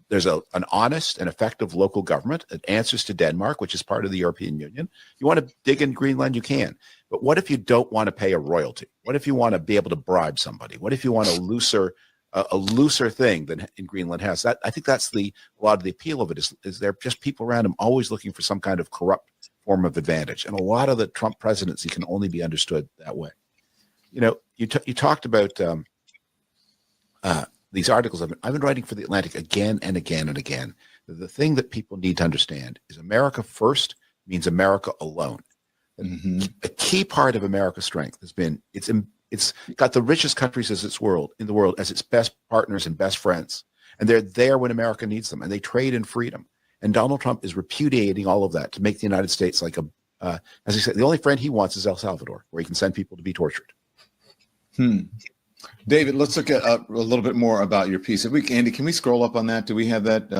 S8: there's an honest and effective local government that answers to Denmark, which is part of the European Union. You want to dig in Greenland, you can. But what if you don't want to pay a royalty? What if you want to be able to bribe somebody? What if you want a looser thing than in Greenland has? That, I think that's a lot of the appeal of it is there are just people around him always looking for some kind of corrupt form of advantage. And a lot of the Trump presidency can only be understood that way. You talked about these articles. I've been writing for The Atlantic again and again and again. The thing that people need to understand is America first means America alone.
S7: Mm-hmm.
S8: A key part of America's strength has been it's got the richest countries in the world as its best partners and best friends. And they're there when America needs them, and they trade in freedom. And Donald Trump is repudiating all of that to make the United States like as he said, the only friend he wants is El Salvador, where he can send people to be tortured.
S7: David, let's look at a little bit more about your piece. Andy, can we scroll up on that? Do we have that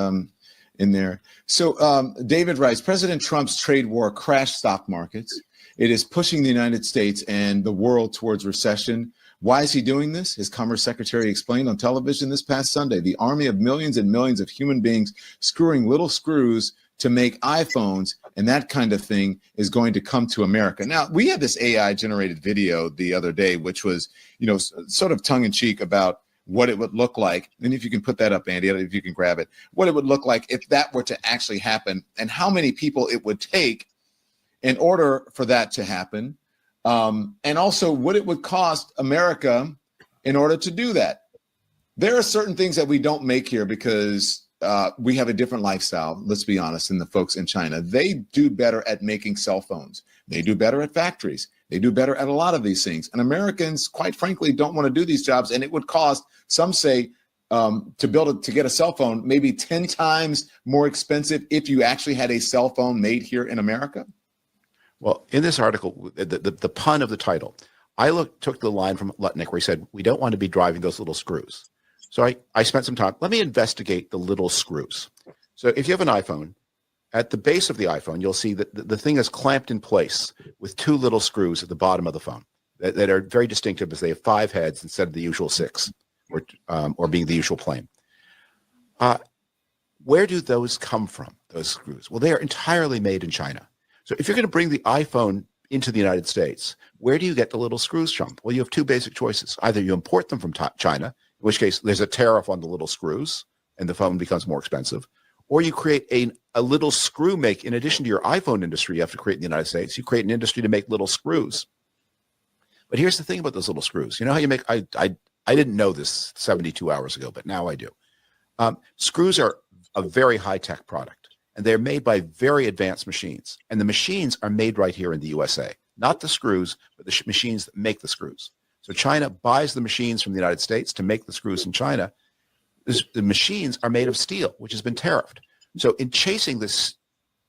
S7: in there? So David writes, President Trump's trade war crashed stock markets. It is pushing the United States and the world towards recession. Why is he doing this? His Commerce Secretary explained on television this past Sunday, the army of millions and millions of human beings screwing little screws to make iPhones and that kind of thing is going to come to America. Now, we had this AI generated video the other day, which was, sort of tongue in cheek about what it would look like. And if you can put that up, Andy, if you can grab it, what it would look like if that were to actually happen and how many people it would take in order for that to happen. And also what it would cost America in order to do that. There are certain things that we don't make here because we have a different lifestyle, let's be honest, than the folks in China. They do better at making cell phones. They do better at factories. They do better at a lot of these things. And Americans, quite frankly, don't want to do these jobs. And it would cost, some say, to get a cell phone, maybe 10 times more expensive if you actually had a cell phone made here in America.
S8: Well, in this article, the pun of the title, I took the line from Lutnick where he said, we don't want to be driving those little screws. So I spent some time, let me investigate the little screws. So if you have an iPhone, at the base of the iPhone, you'll see that the thing is clamped in place with two little screws at the bottom of the phone that are very distinctive because they have 5 heads instead of the usual 6 or being the usual plane. Where do those come from, those screws? Well, they are entirely made in China. So if you're going to bring the iPhone into the United States, where do you get the little screws from? Well, you have 2 basic choices. Either you import them from China, in which case there's a tariff on the little screws and the phone becomes more expensive, or you create a little screw make, in addition to your iPhone industry you have to create in the United States, you create an industry to make little screws. But here's the thing about those little screws. You know how you make, I didn't know this 72 hours ago, but now I do. Screws are a very high-tech product. And they're made by very advanced machines. And the machines are made right here in the USA. Not the screws, but the machines that make the screws. So China buys the machines from the United States to make the screws in China. The machines are made of steel, which has been tariffed. So in chasing this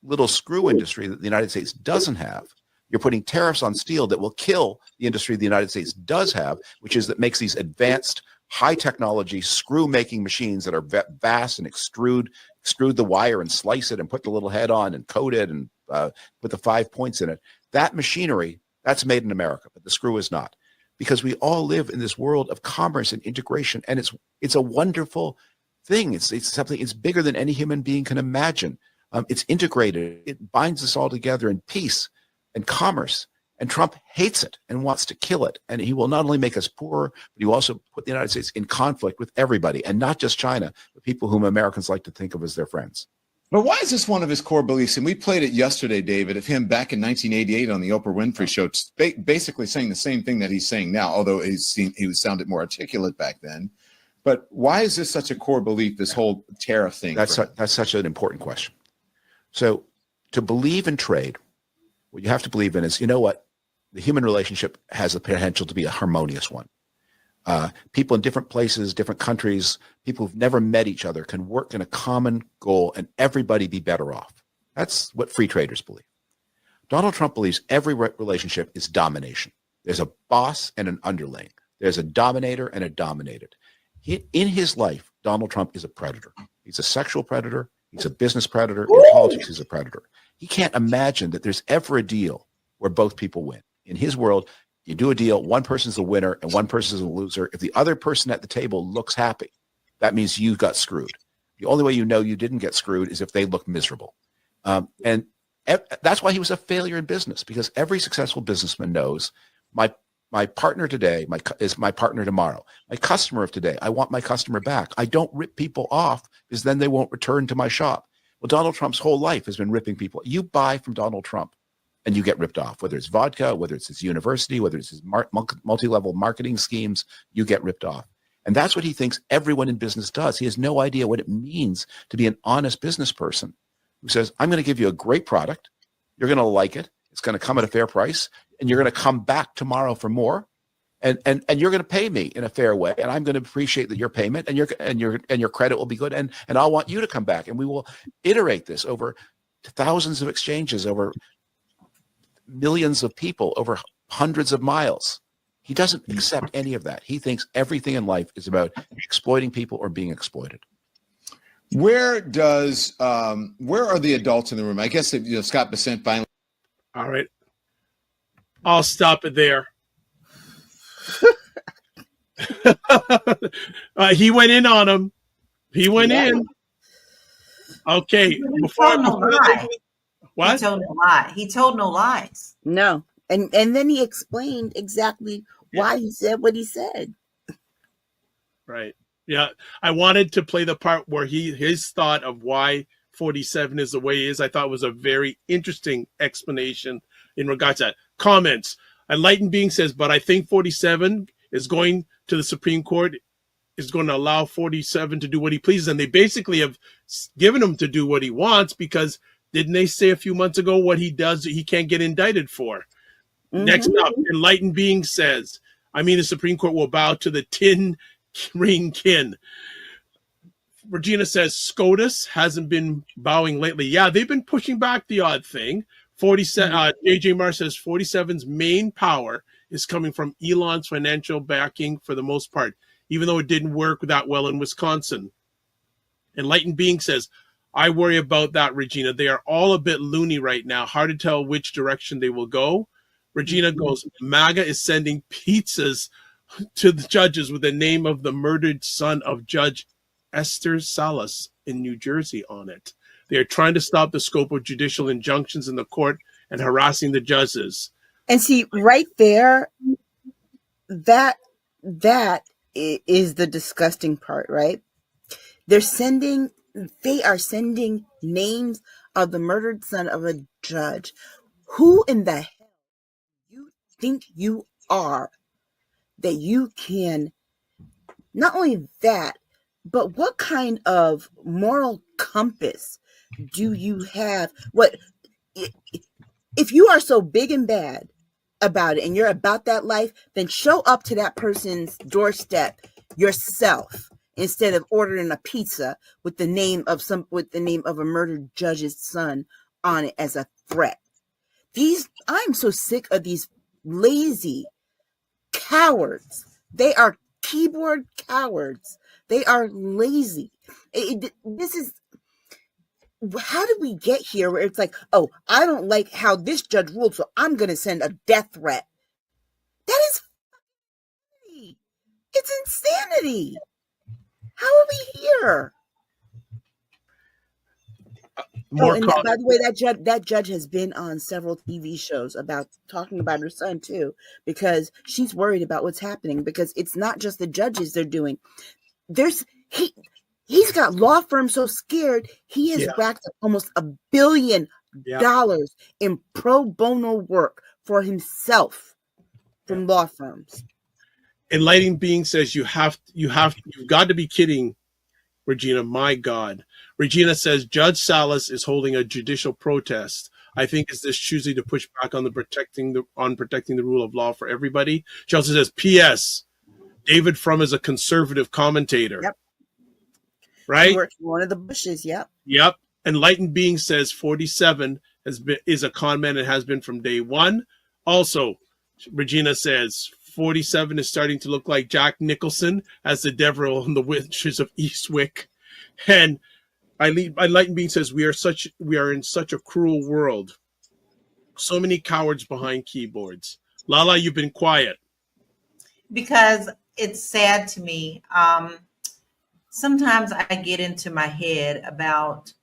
S8: little screw industry that the United States doesn't have, you're putting tariffs on steel that will kill the industry the United States does have, which is that makes these advanced, high technology screw making machines that are vast and extrude the wire and slice it and put the little head on and coat it and put the 5 points in it. That machinery, that's made in America, but the screw is not. Because we all live in this world of commerce and integration, and it's a wonderful thing. It's something, it's bigger than any human being can imagine. It's integrated. It binds us all together in peace and commerce. And Trump hates it and wants to kill it. And he will not only make us poorer, but he will also put the United States in conflict with everybody, and not just China, but people whom Americans like to think of as their friends.
S7: But why is this one of his core beliefs? And we played it yesterday, David, of him back in 1988 on the Oprah Winfrey Show, basically saying the same thing that he's saying now, although he sounded more articulate back then. But why is this such a core belief, this whole tariff thing?
S8: That's such an important question. So to believe in trade, what you have to believe in is, you know what? The human relationship has the potential to be a harmonious one. People in different places, different countries, people who've never met each other can work in a common goal and everybody be better off. That's what free traders believe. Donald Trump believes every relationship is domination. There's a boss and an underling. There's a dominator and a dominated. In his life, Donald Trump is a predator. He's a sexual predator. He's a business predator. In politics, he's a predator. He can't imagine that there's ever a deal where both people win. In his world, you do a deal, one person's the winner and one person's the loser. If the other person at the table looks happy, that means you got screwed. The only way you know you didn't get screwed is if they look miserable. And that's why he was a failure in business, because every successful businessman knows my partner today is my partner tomorrow. My customer of today, I want my customer back. I don't rip people off because then they won't return to my shop. Well, Donald Trump's whole life has been ripping people. You buy from Donald Trump and you get ripped off, whether it's vodka, whether it's his university, whether it's his multi-level marketing schemes, you get ripped off. And that's what he thinks everyone in business does. He has no idea what it means to be an honest business person who says, I'm going to give you a great product. You're going to like it. It's going to come at a fair price, and you're going to come back tomorrow for more. And you're going to pay me in a fair way, and I'm going to appreciate that your payment and your credit will be good, and I'll want you to come back, and we will iterate this over thousands of exchanges, over millions of people, over hundreds of miles. He doesn't accept any of that. He thinks everything in life is about exploiting people or being exploited.
S7: Where are the adults in the room? I guess Scott Bessent finally.
S1: All right. I'll stop it there. He went in on him. He went in. Okay. What?
S2: He told no lie. He told no lies.
S3: No. And then he explained exactly why he said what he said.
S1: Right. Yeah. I wanted to play the part where his thought of why 47 is the way he is. I thought was a very interesting explanation in regards to that. Comments. Enlightened Being says, but I think 47 is going to the Supreme Court, is going to allow 47 to do what he pleases. And they basically have given him to do what he wants, because didn't they say a few months ago what he does he can't get indicted for? Mm-hmm. Next up, Enlightened Being says, the Supreme Court will bow to the tin ring kin. Regina says, SCOTUS hasn't been bowing lately. Yeah, they've been pushing back the odd thing. 47. AJ Marr says 47's main power is coming from Elon's financial backing for the most part, even though it didn't work that well in Wisconsin. Enlightened Being says, I worry about that, Regina. They are all a bit loony right now. Hard to tell which direction they will go. Regina goes, MAGA is sending pizzas to the judges with the name of the murdered son of Judge Esther Salas in New Jersey on it. They are trying to stop the scope of judicial injunctions in the court and harassing the judges.
S3: And see, right there, that is the disgusting part, right? They are sending names of the murdered son of a judge. Who in the hell you think you are that you can, not only that, but what kind of moral compass do you have? What if you are so big and bad about it and you're about that life, then show up to that person's doorstep yourself instead of ordering a pizza with the name of a murdered judge's son on it as a threat. I'm so sick of these lazy cowards. They are keyboard cowards. They are lazy. This is, how did we get here where it's like, oh, I don't like how this judge ruled, so I'm going to send a death threat. That is insanity. It's insanity. How are we here?
S1: More
S3: and
S1: con-
S3: by the way, that judge has been on several TV shows about talking about her son too, because she's worried about what's happening. Because it's not just the judges they're doing. There's he's got law firms so scared he has
S1: Yeah.
S3: racked up almost $1 billion
S1: Yeah.
S3: in pro bono work for himself from law firms.
S1: Enlightening Being says you've got to be kidding, Regina. My God. Regina says Judge Salas is holding a judicial protest. I think is this choosing to push back on protecting the rule of law for everybody. She also says, P.S. David Frum is a conservative commentator.
S3: Yep. He
S1: Right?
S3: worked for one of the Bushes. Yep.
S1: Yep. Enlightened Being says 47 is a con man and has been from day one. Also, Regina says 47 is starting to look like Jack Nicholson as the devil in the Witches of Eastwick. And Enlightened Being says we are in such a cruel world. So many cowards behind keyboards. Lala, you've been quiet.
S2: Because it's sad to me. Sometimes I get into my head about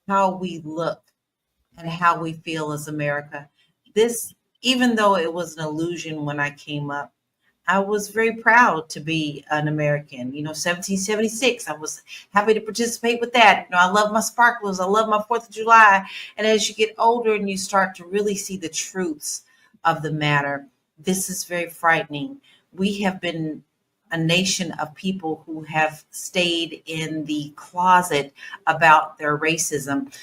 S2: how we look and how we feel as America. This, even though it was an illusion when I came up, I was very proud to be an American. 1776, I was happy to participate with that. I love my sparklers. I love my 4th of July. And as you get older and you start to really see the truths of the matter, this is very frightening. We have been a nation of people who have stayed in the closet about their racism.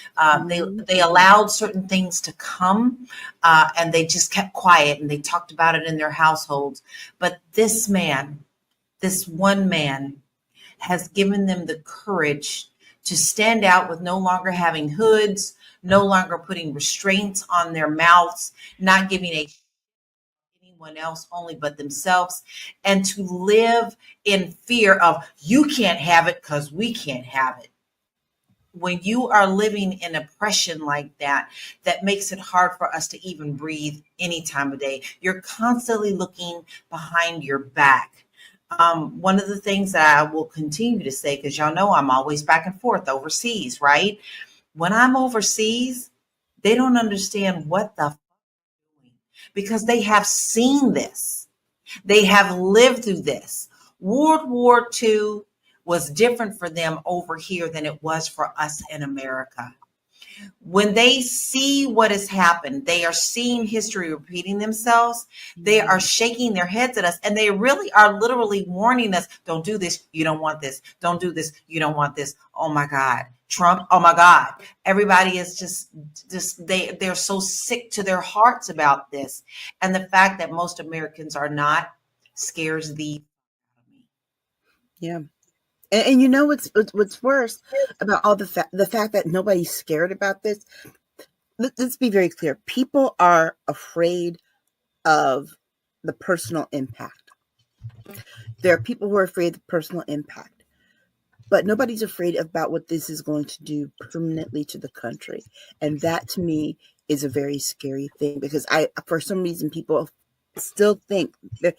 S2: They allowed certain things to come, and they just kept quiet, and they talked about it in their households. But this one man, has given them the courage to stand out with no longer having hoods, no longer putting restraints on their mouths, not giving a anyone else only but themselves, and to live in fear of you can't have it because we can't have it. When you are living in oppression like that, that makes it hard for us to even breathe any time of day. You're constantly looking behind your back. One of the things that I will continue to say, because y'all know I'm always back and forth overseas, right? When I'm overseas, they don't understand what the because they have seen this. They have lived through this. World War II was different for them over here than it was for us in America. When they see what has happened, they are seeing history repeating themselves. They are shaking their heads at us, and they really are literally warning us, don't do this, you don't want this. Don't do this, you don't want this. Oh my God. Trump, oh my God. Everybody is just they're so sick to their hearts about this. And the fact that most Americans are not scares the
S3: Yeah. And you know what's worse about all the fact that nobody's scared about this? Let's be very clear. People are afraid of the personal impact. There are people who are afraid of the personal impact, but nobody's afraid about what this is going to do permanently to the country. And that to me is a very scary thing, because for some reason, people still think that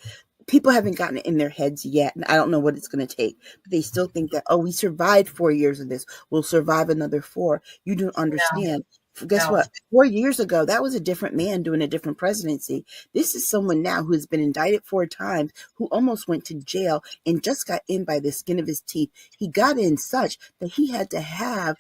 S3: people haven't gotten it in their heads yet. And I don't know what it's going to take, but they still think that, we survived 4 years of this. We'll survive another 4. You don't understand. Guess what? 4 years ago, that was a different man doing a different presidency. This is someone now who has been indicted 4 times, who almost went to jail and just got in by the skin of his teeth. He got in such that he had to have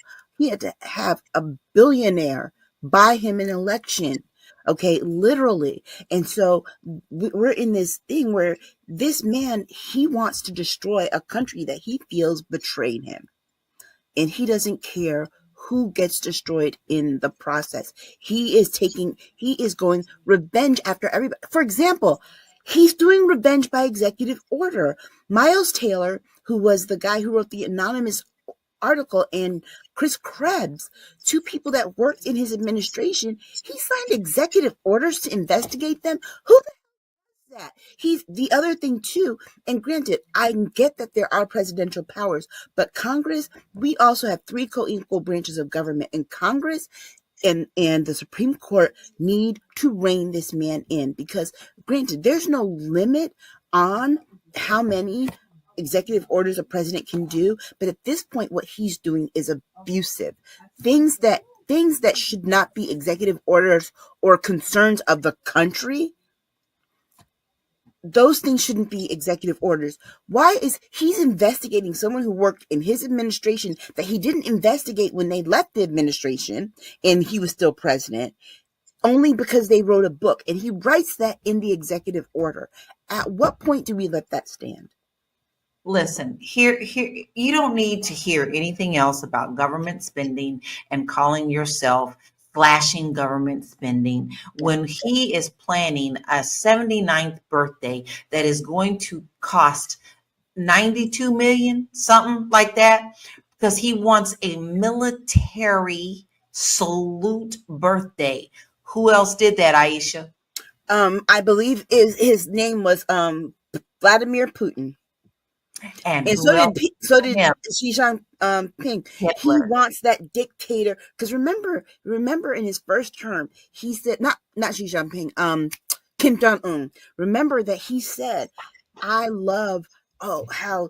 S3: a billionaire buy him an election. Okay, literally. And so we're in this thing where this man, he wants to destroy a country that he feels betrayed him. And he doesn't care who gets destroyed in the process. He is going revenge after everybody. For example, he's doing revenge by executive order. Miles Taylor, who was the guy who wrote the anonymous article, and Chris Krebs, 2 people that worked in his administration, he signed executive orders to investigate them. Who the hell is that? He's the other thing too. And granted, I get that there are presidential powers, but Congress, we also have 3 co-equal branches of government, and Congress and the Supreme Court need to rein this man in, because granted, there's no limit on how many executive orders a president can do, but at this point, what he's doing is abusive. Things that should not be executive orders or concerns of the country, those things shouldn't be executive orders. Why is he's investigating someone who worked in his administration that he didn't investigate when they left the administration and he was still president, only because they wrote a book, and he writes that in the executive order? At what point do we let that stand?
S2: Listen, here, you don't need to hear anything else about government spending and calling yourself slashing government spending when he is planning a 79th birthday that is going to cost 92 million, something like that, because he wants a military salute birthday. Who else did that, Aisha?
S3: I believe his name was Vladimir Putin.
S2: And
S3: And
S2: who
S3: so
S2: else?
S3: did
S2: Him.
S3: Xi Jinping. He
S2: Hitler.
S3: wants that dictator, because remember in his first term, he said, not Xi Jinping, Kim Jong-un. Remember that he said, I love how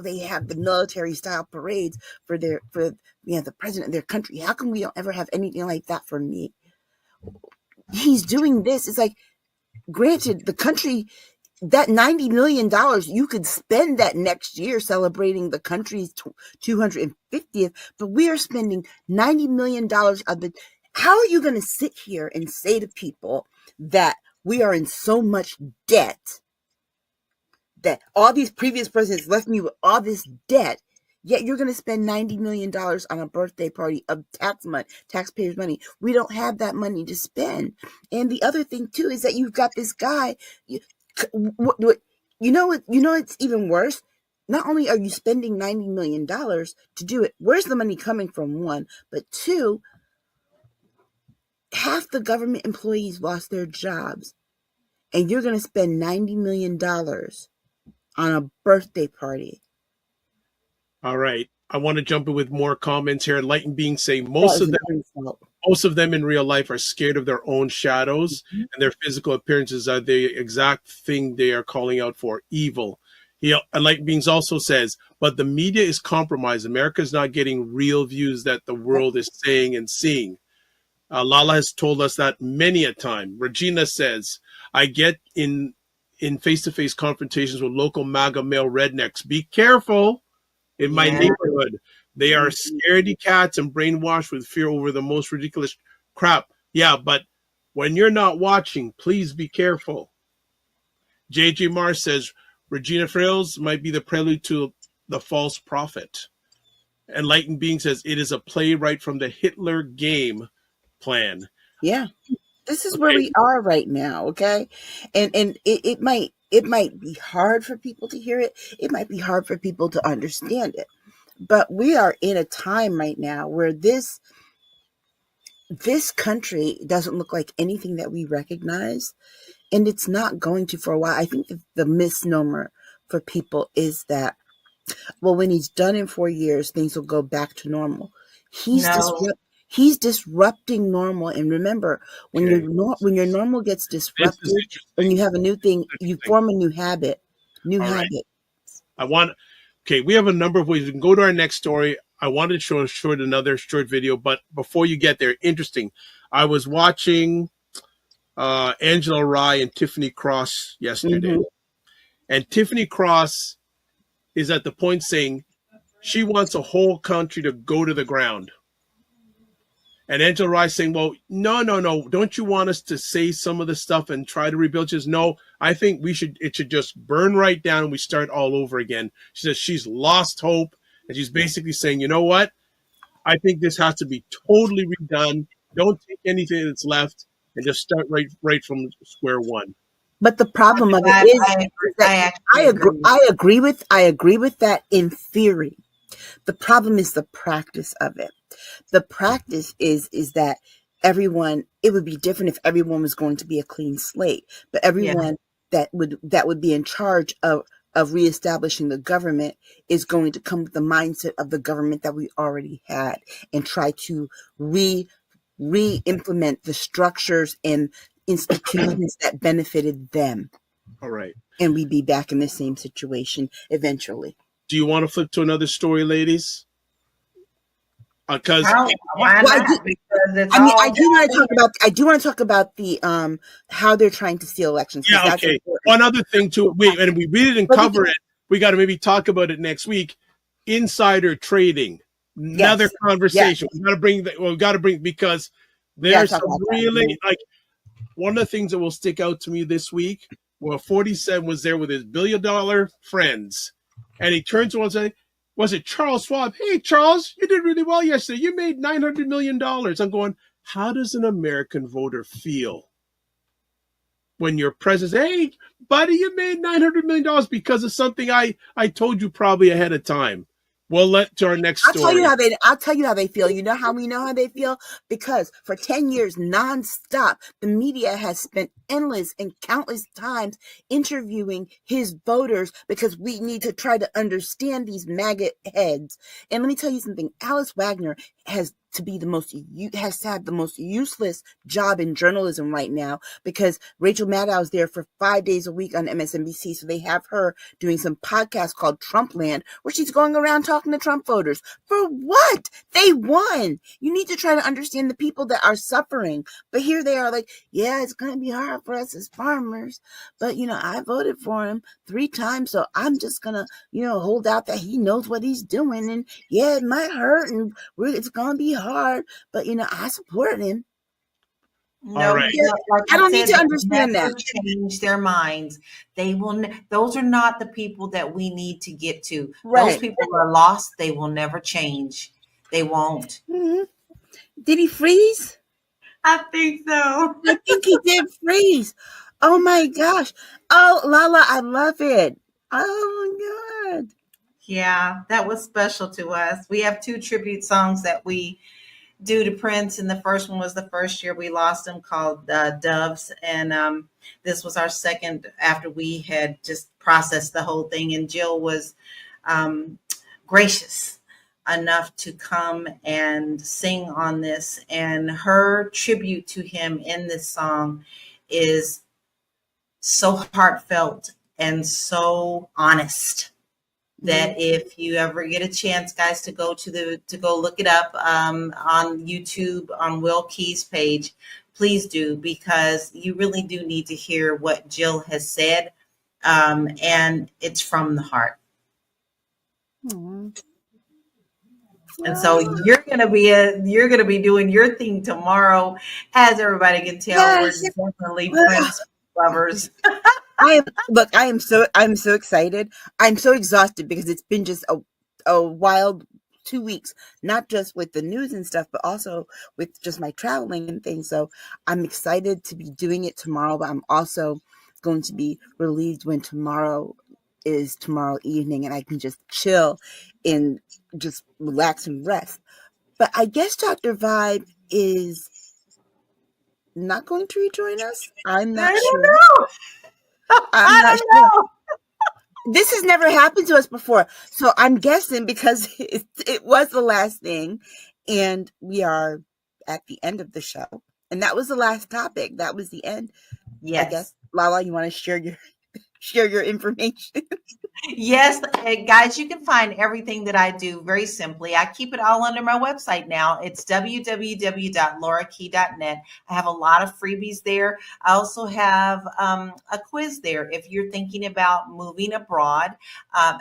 S3: they have the military style parades for the president of their country. How come we don't ever have anything like that for me? He's doing this. It's like, granted, the country, that $90 million, you could spend that next year celebrating the country's 250th, but we are spending $90 million of it. How are you going to sit here and say to people that we are in so much debt, that all these previous presidents left me with all this debt, yet you're going to spend $90 million on a birthday party of taxpayers' money? We don't have that money to spend. And the other thing, too, is that you've got this guy. It's even worse. Not only are you spending $90 million to do it, where's the money coming from, one? But two, half the government employees lost their jobs, and you're going to spend $90 million on a birthday party.
S1: All right. I want to jump in with more comments here. Enlightened beings say most of them in real life are scared of their own shadows, and their physical appearances are the exact thing they are calling out for, evil. Enlightened beings also says, but the media is compromised. America is not getting real views that the world is saying and seeing. Lala has told us that many a time. Regina says, I get in face-to-face confrontations with local MAGA male rednecks. Be careful. In my neighborhood, they are scaredy cats and brainwashed with fear over the most ridiculous crap. Yeah, but when you're not watching, please be careful. JJ Mars says, Regina Frills might be the prelude to the false prophet. Enlightened Being says, it is a play right from the Hitler game plan.
S3: Yeah, this is where we are right now, okay? And it might be hard for people to hear it. It might be hard for people to understand it. But we are in a time right now where this country doesn't look like anything that we recognize, and it's not going to for a while. I think the misnomer for people is that, well, when he's done in 4 years, things will go back to normal. He's disrupting normal. And remember, when your normal gets disrupted and you have a new thing, you form a new habit. Right.
S1: We have a number of ways. We can go to our next story. I wanted to show another short video, but before you get there, interesting. I was watching Angela Rye and Tiffany Cross yesterday. And Tiffany Cross is at the point saying she wants a whole country to go to the ground. And Angela Rye saying, well, no. Don't you want us to say some of the stuff and try to rebuild? She says, no, I think it should just burn right down and we start all over again. She says she's lost hope. And she's basically saying, you know what? I think this has to be totally redone. Don't take anything that's left and just start right from square one.
S3: But the problem of it is that I agree with that in theory. The problem is the practice of it. The practice is that it would be different if everyone was going to be a clean slate, but everyone that would be in charge of reestablishing the government is going to come with the mindset of the government that we already had and try to re-implement the structures and institutions that benefited them.
S1: All right.
S3: and we'd be back in the same situation eventually.
S1: Do you want to flip to another story, ladies? Because
S2: Why
S3: Well,
S2: not? Because it's
S3: I mean,
S2: all
S3: I do want to talk about the how they're trying to steal elections.
S1: yeah,
S3: That's
S1: okay.
S3: important.
S1: One other thing too, we didn't cover it. We got to maybe talk about it next week. Insider trading, another conversation.
S3: Yes.
S1: We got to bring because
S3: We gotta
S1: there's
S3: talk
S1: some
S3: about that.
S1: really like one of the things that will stick out to me this week. Well, 47 was there with his $1 billion friends, and he turns to one and says, "Was it Charles Schwab? Hey, Charles, you did really well yesterday. You made $900 million." I'm going, how does an American voter feel when your president, hey, buddy, you made $900 million because of something I told you probably ahead of time? We'll let to our next
S3: I'll tell
S1: story.
S3: you how they feel. You know how we know how they feel? Because for 10 years nonstop, the media has spent endless and countless times interviewing his voters because we need to try to understand these maggot heads. And let me tell you something. Alice Wagner has to have the most useless job in journalism right now because Rachel Maddow is there for 5 days a week on MSNBC. So they have her doing some podcast called Trumpland where she's going around talking to Trump voters. For what? They won. You need to try to understand the people that are suffering. But here they are like, yeah, it's going to be hard for us as farmers. But, I voted for him 3 times. So I'm just going to, hold out that he knows what he's doing. And yeah, it might hurt and it's going to be hard. But, I support him.
S2: No,
S1: right.
S2: like
S3: I don't need
S2: said,
S3: to understand
S2: never
S3: that.
S2: change their minds. They will. Those are not the people that we need to get to.
S3: Right.
S2: Those people are lost. They will never change. They won't.
S3: Mm-hmm. Did he freeze?
S2: I think so.
S3: I think he did freeze. Oh my gosh. Oh, Lala, I love it. Oh my God.
S2: Yeah, that was special to us. We have 2 tribute songs that we do to Prince, and the first one was the first year we lost him, called Doves, and this was our second after we had just processed the whole thing. And Jill was gracious enough to come and sing on this, and her tribute to him in this song is so heartfelt and so honest that if you ever get a chance, guys, to go look it up on YouTube on Will Key's page, please do, because you really do need to hear what Jill has said, and it's from the heart.
S3: Aww.
S2: And so you're gonna be doing your thing tomorrow, as everybody can tell.
S3: Yes.
S2: We're definitely Prince lovers.
S3: I'm so excited. I'm so exhausted because it's been just a wild 2 weeks, not just with the news and stuff, but also with just my traveling and things. So I'm excited to be doing it tomorrow, but I'm also going to be relieved when tomorrow evening and I can just chill and just relax and rest. But I guess Dr. Vibe is not going to rejoin us. I'm not sure.
S2: Know.
S3: I'm not sure. This has never happened to us before. So I'm guessing because it was the last thing and we are at the end of the show. And that was the last topic. That was the end.
S2: Yes.
S3: I guess. Lala, you want to share your information?
S2: Yes, guys, you can find everything that I do very simply. I keep it all under my website now. It's www.laurakey.net. I have a lot of freebies there. I also have a quiz there if you're thinking about moving abroad,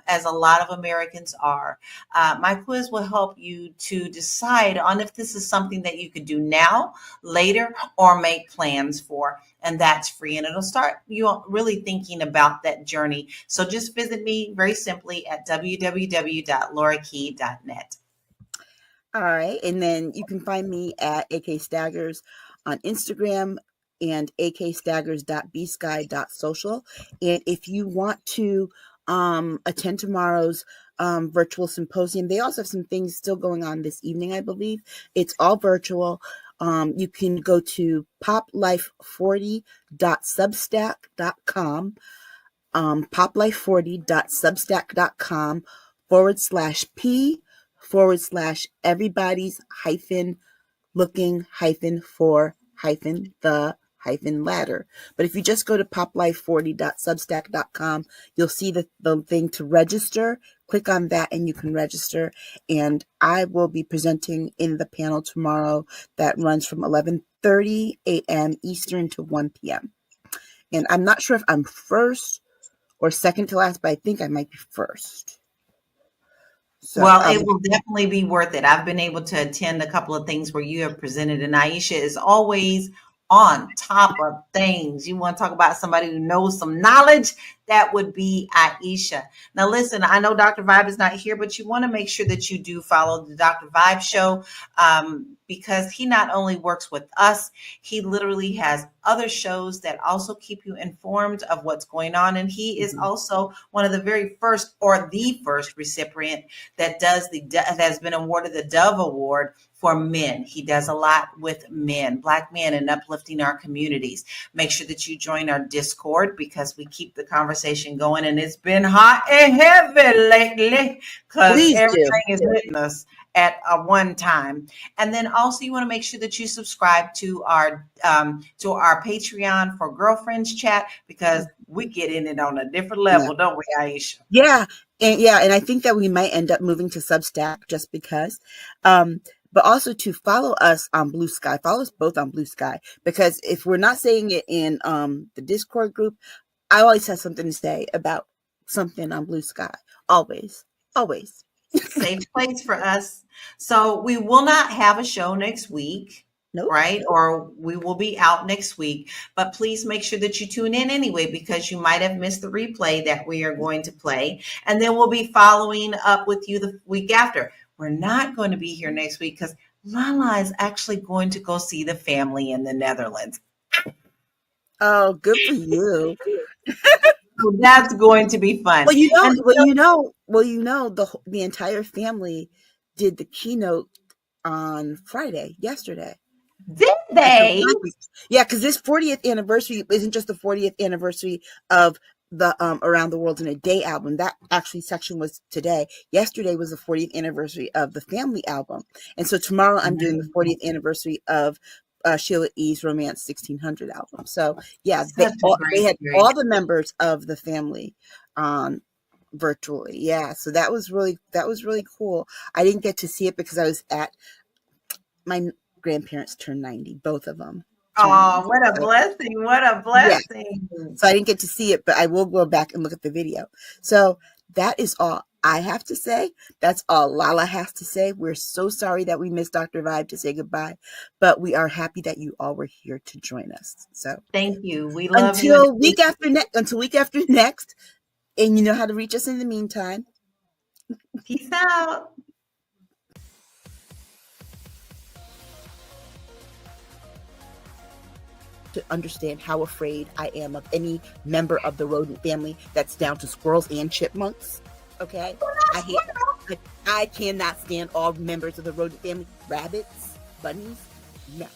S2: as a lot of Americans are. My quiz will help you to decide on if this is something that you could do now, later, or make plans for. And that's free. And it'll start you really thinking about that journey. So just visit me very simply at www.laurakey.net.
S3: All right. And then you can find me at AK Staggers on Instagram and akstaggers.bsky.social. And if you want to attend tomorrow's virtual symposium, they also have some things still going on this evening, I believe. It's all virtual. You can go to poplife40.substack.com, poplife40.substack.com /P/everybody's -looking -for -the ladder. But if you just go to poplife40.substack.com, you'll see the thing to register. Click on that and you can register. And I will be presenting in the panel tomorrow that runs from 11:30 a.m. Eastern to 1 p.m. And I'm not sure if I'm first or second to last, but I think I might be first. So,
S2: well, it will definitely be worth it. I've been able to attend a couple of things where you have presented, and Aisha is always on top of things. You want to talk about somebody who knows some knowledge? That would be Aisha. Now, listen, I know Dr. Vibe is not here, but you want to make sure that you do follow the Dr. Vibe show because he not only works with us, he literally has other shows that also keep you informed of what's going on. And he is also one of the very first or the first recipient that has been awarded the Dove Award for men. He does a lot with men, Black men, and uplifting our communities. Make sure that you join our Discord because we keep the conversation going, and it's been hot and heavy lately because everything is hitting us at one time. And then also you want to make sure that you subscribe to our Patreon for Girlfriends Chat because we get in it on a different level, don't we, Aisha?
S3: Yeah. And I think that we might end up moving to Substack just because. But also to follow us on Blue Sky. Follow us both on Blue Sky because if we're not saying it in the Discord group, I always have something to say about something on Blue Sky. Always.
S2: Safe place for us. So we will not have a show next week.
S3: Nope.
S2: Right? Or we will be out next week. But please make sure that you tune in anyway, because you might have missed the replay that we are going to play. And then we'll be following up with you the week after. We're not going to be here next week because Lala is actually going to go see the family in the Netherlands.
S3: Oh, good for you.
S2: So that's going to be fun.
S3: Well, the entire family did the keynote on yesterday.
S2: Did they?
S3: Yeah, because this 40th anniversary isn't just the 40th anniversary of the Around the World in a Day album. That actually section was today. Yesterday was the 40th anniversary of the Family album. And so tomorrow I'm doing the 40th anniversary of Sheila E.'s Romance 1600 album. So yeah, they had all the members of the family on virtually. Yeah, so that was really cool. I didn't get to see it because I was at my grandparents turned 90, both of them.
S2: Oh, what a blessing. What a blessing.
S3: Yeah. So I didn't get to see it, but I will go back and look at the video. So that is all I have to say. That's all Lala has to say. We're so sorry that we missed Dr. Vibe to say goodbye, but we are happy that you all were here to join us. So
S2: thank you. We love you.
S3: Until week after next. And you know how to reach us in the meantime.
S2: Peace out.
S3: To understand how afraid I am of any member of the rodent family that's down to squirrels and chipmunks. Okay? I cannot stand all members of the rodent family. Rabbits, bunnies, no.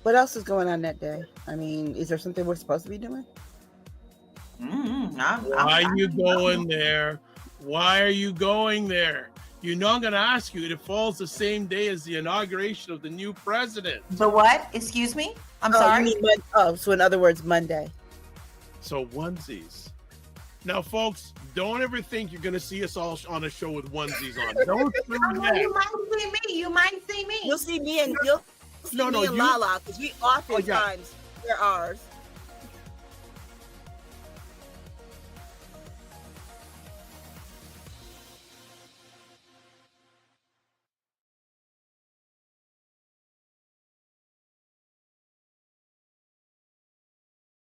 S3: What else is going on that day? I mean, is there something we're supposed to be doing?
S1: Why are you going there? Why are you going there? You know I'm going to ask you. It falls the same day as the inauguration of the new president.
S2: The what? Excuse me? I'm sorry?
S3: So in other words, Monday.
S1: So onesies. Now, folks, don't ever think you're going to see us all on a show with onesies on. Don't do that.
S2: You might see me. You might see me.
S3: You'll see me and Lala because we oftentimes wear ours.